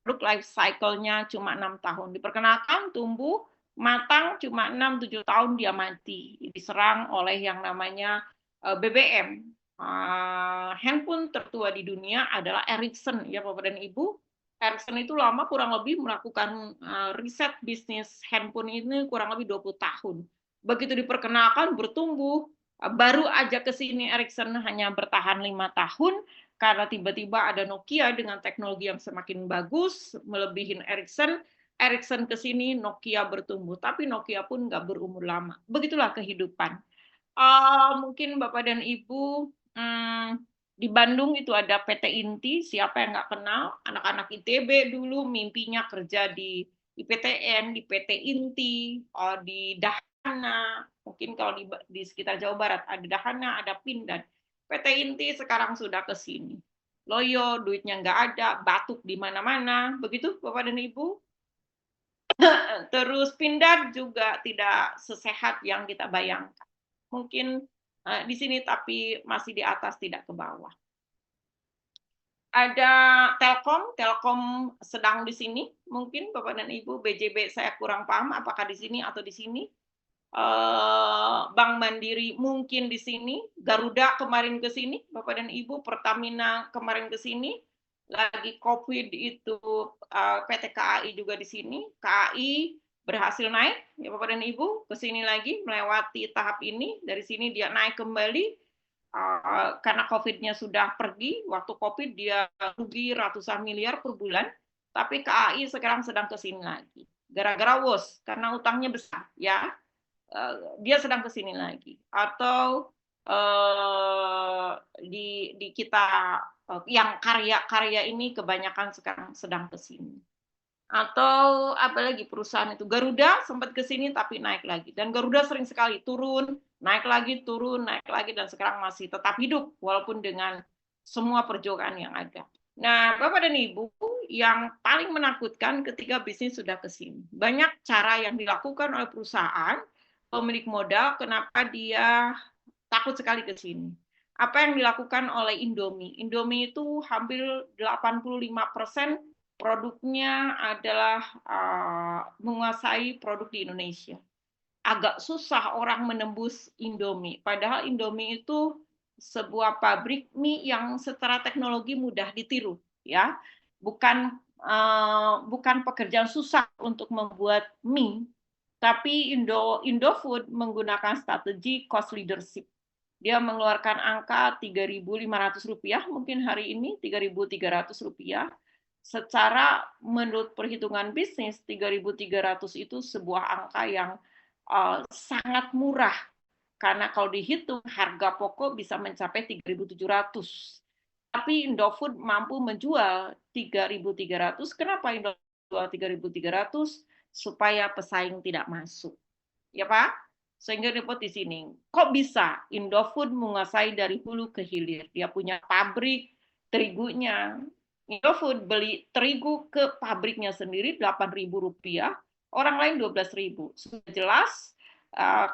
produk life cycle-nya cuma 6 tahun. Diperkenalkan tumbuh matang cuma 6-7 tahun dia mati. Diserang oleh yang namanya BBM. Handphone tertua di dunia adalah Ericsson ya Bapak dan Ibu. Ericsson itu lama kurang lebih melakukan riset bisnis handphone ini kurang lebih 20 tahun. Begitu diperkenalkan bertumbuh, baru aja ke sini Ericsson hanya bertahan 5 tahun karena tiba-tiba ada Nokia dengan teknologi yang semakin bagus, melebihin Ericsson. Ericsson ke sini, Nokia bertumbuh, tapi Nokia pun nggak berumur lama. Begitulah kehidupan. Mungkin Bapak dan Ibu, di Bandung itu ada PT Inti, siapa yang nggak kenal? Anak-anak ITB dulu mimpinya kerja di IPTN, di PT Inti, di Dahana, mungkin kalau di sekitar Jawa Barat ada Dahana, ada Pindad. PT Inti sekarang sudah ke sini. Loyo, duitnya nggak ada, batuk di mana-mana. Begitu Bapak dan Ibu? Terus Pindad juga tidak sesehat yang kita bayangkan. Mungkin di sini tapi masih di atas, tidak ke bawah. Ada Telkom sedang di sini. Mungkin Bapak dan Ibu, BJB saya kurang paham apakah di sini atau di sini. Bank Mandiri mungkin di sini, Garuda kemarin ke sini, Bapak dan Ibu, Pertamina kemarin ke sini, lagi COVID itu PT KAI juga di sini, KAI berhasil naik, ya Bapak dan Ibu, ke sini lagi melewati tahap ini, dari sini dia naik kembali, karena COVID-nya sudah pergi, waktu COVID dia rugi ratusan miliar per bulan, tapi KAI sekarang sedang ke sini lagi, gara-gara WOS, karena utangnya besar, ya. Dia sedang ke sini lagi, atau di kita yang karya-karya ini kebanyakan sekarang sedang ke sini. Atau apalagi perusahaan itu Garuda sempat ke sini tapi naik lagi, dan Garuda sering sekali turun, naik lagi, dan sekarang masih tetap hidup walaupun dengan semua perjuangan yang ada. Nah, Bapak dan Ibu, yang paling menakutkan ketika bisnis sudah ke sini. Banyak cara yang dilakukan oleh perusahaan pemilik modal, kenapa dia takut sekali ke sini. Apa yang dilakukan oleh Indomie? Indomie itu hampir 85% produknya adalah menguasai produk di Indonesia. Agak susah orang menembus Indomie. Padahal Indomie itu sebuah pabrik mie yang secara teknologi mudah ditiru, ya. Bukan pekerjaan susah untuk membuat mie. Tapi Indofood menggunakan strategi cost leadership. Dia mengeluarkan angka Rp3.500, mungkin hari ini Rp3.300. Secara menurut perhitungan bisnis, 3.300 itu sebuah angka yang sangat murah. Karena kalau dihitung, harga pokok bisa mencapai 3.700. Tapi Indofood mampu menjual 3.300. Kenapa Indofood jual 3.300? Supaya pesaing tidak masuk. Ya Pak? Sehingga repot di sini. Kok bisa Indofood menguasai dari hulu ke hilir? Dia punya pabrik terigunya. Indofood beli terigu ke pabriknya sendiri Rp8.000, orang lain Rp12.000. Sudah jelas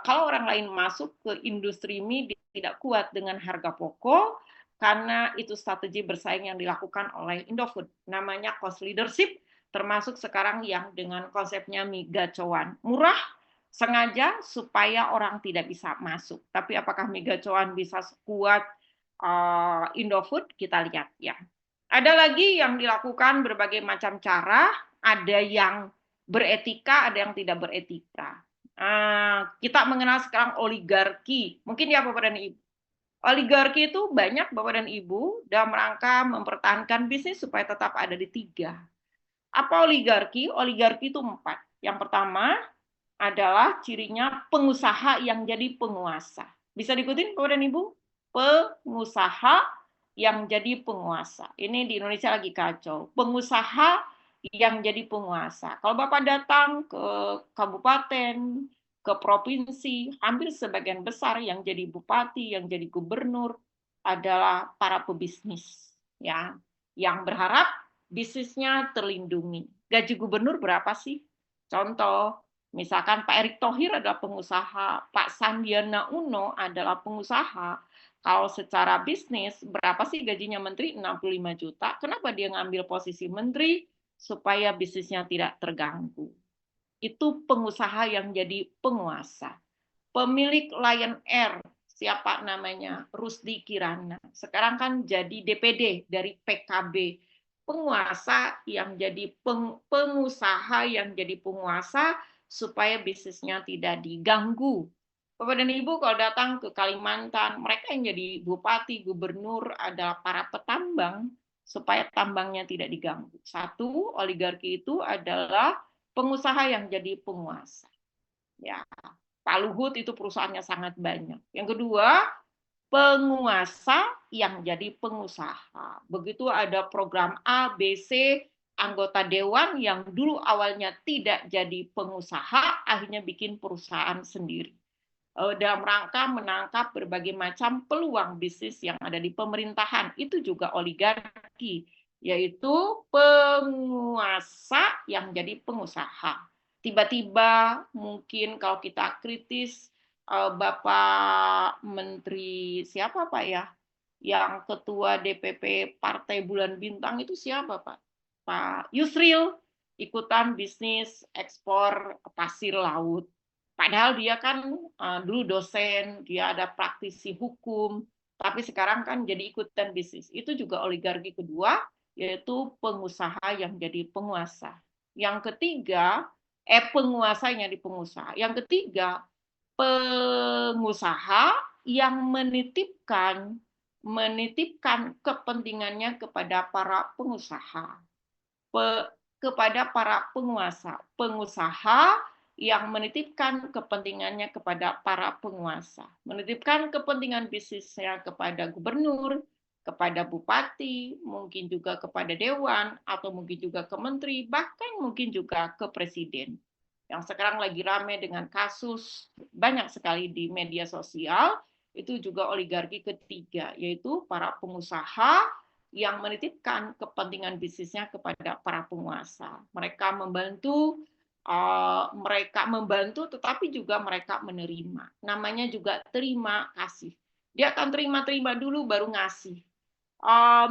kalau orang lain masuk ke industri mie tidak kuat dengan harga pokok, karena itu strategi bersaing yang dilakukan oleh Indofood. Namanya cost leadership, termasuk sekarang yang dengan konsepnya mie gacoan. Murah, sengaja supaya orang tidak bisa masuk. Tapi apakah mie gacoan bisa kuat Indofood? Kita lihat ya. Ada lagi yang dilakukan berbagai macam cara, ada yang beretika, ada yang tidak beretika. Kita mengenal sekarang oligarki. Mungkin ya Bapak dan Ibu. Oligarki itu banyak Bapak dan Ibu dalam rangka mempertahankan bisnis supaya tetap ada di 3. Apa oligarki? Oligarki itu 4. Yang pertama adalah cirinya pengusaha yang jadi penguasa. Bisa diikutin Bapak dan Ibu? Pengusaha yang jadi penguasa. Ini di Indonesia lagi kacau. Pengusaha yang jadi penguasa. Kalau Bapak datang ke kabupaten, ke provinsi, hampir sebagian besar yang jadi bupati, yang jadi gubernur adalah para pebisnis, ya, yang berharap bisnisnya terlindungi. Gaji gubernur berapa sih? Contoh, Misalkan Pak Erick Thohir adalah pengusaha, Pak Sandiaga Uno adalah pengusaha. Kalau secara bisnis, berapa sih gajinya menteri? 65 juta. Kenapa dia ngambil posisi menteri? Supaya bisnisnya tidak terganggu. Itu pengusaha yang jadi penguasa. Pemilik Lion Air, siapa namanya? Rusdi Kirana. Sekarang kan jadi DPD dari PKB. Penguasa yang jadi pengusaha yang jadi penguasa supaya bisnisnya tidak diganggu. Bapak dan Ibu kalau datang ke Kalimantan, mereka yang jadi bupati, gubernur adalah para petambang supaya tambangnya tidak diganggu. Satu, oligarki itu adalah pengusaha yang jadi penguasa. Ya, Pak Luhut itu perusahaannya sangat banyak. Yang kedua, penguasa yang jadi pengusaha. Begitu ada program A, B, C, anggota dewan yang dulu awalnya tidak jadi pengusaha, akhirnya bikin perusahaan sendiri. Dalam rangka menangkap berbagai macam peluang bisnis yang ada di pemerintahan. Itu juga oligarki, yaitu penguasa yang jadi pengusaha. Tiba-tiba mungkin kalau kita kritis, Bapak Menteri siapa Pak ya? Yang ketua DPP Partai Bulan Bintang itu siapa Pak? Pak Yusril ikutan bisnis ekspor pasir laut. Padahal dia kan dulu dosen, dia ada praktisi hukum, tapi sekarang kan jadi ikutan bisnis. Itu juga oligarki kedua, yaitu pengusaha yang jadi penguasa. Yang ketiga, penguasa yang jadi pengusaha. Yang ketiga, pengusaha yang menitipkan kepentingannya kepada para pengusaha, kepada para pengusaha yang menitipkan kepentingannya kepada para penguasa, menitipkan kepentingan bisnisnya kepada gubernur, kepada bupati, mungkin juga kepada dewan, atau mungkin juga ke menteri, bahkan mungkin juga ke presiden. Yang sekarang lagi ramai dengan kasus banyak sekali di media sosial, itu juga oligarki ketiga, yaitu para pengusaha yang menitipkan kepentingan bisnisnya kepada para penguasa. Mereka membantu, tetapi juga mereka menerima. Namanya juga terima kasih. Dia akan terima dulu baru ngasih.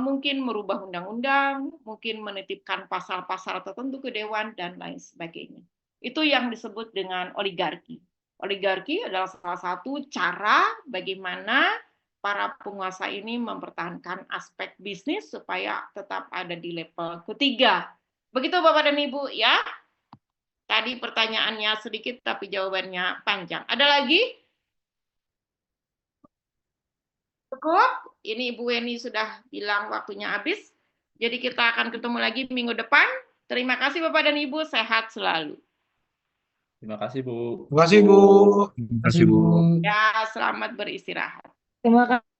Mungkin merubah undang-undang, mungkin menitipkan pasal-pasal tertentu ke dewan, dan lain sebagainya. Itu yang disebut dengan oligarki. Oligarki adalah salah satu cara bagaimana para penguasa ini mempertahankan aspek bisnis supaya tetap ada di level ketiga. Begitu Bapak dan Ibu ya. Tadi pertanyaannya sedikit tapi jawabannya panjang. Ada lagi? Cukup? Ini Ibu Weni sudah bilang waktunya habis. Jadi kita akan ketemu lagi minggu depan. Terima kasih Bapak dan Ibu, sehat selalu. Terima kasih, Bu. Terima kasih, Bu. Terima kasih, Bu. Ya, selamat beristirahat. Terima kasih.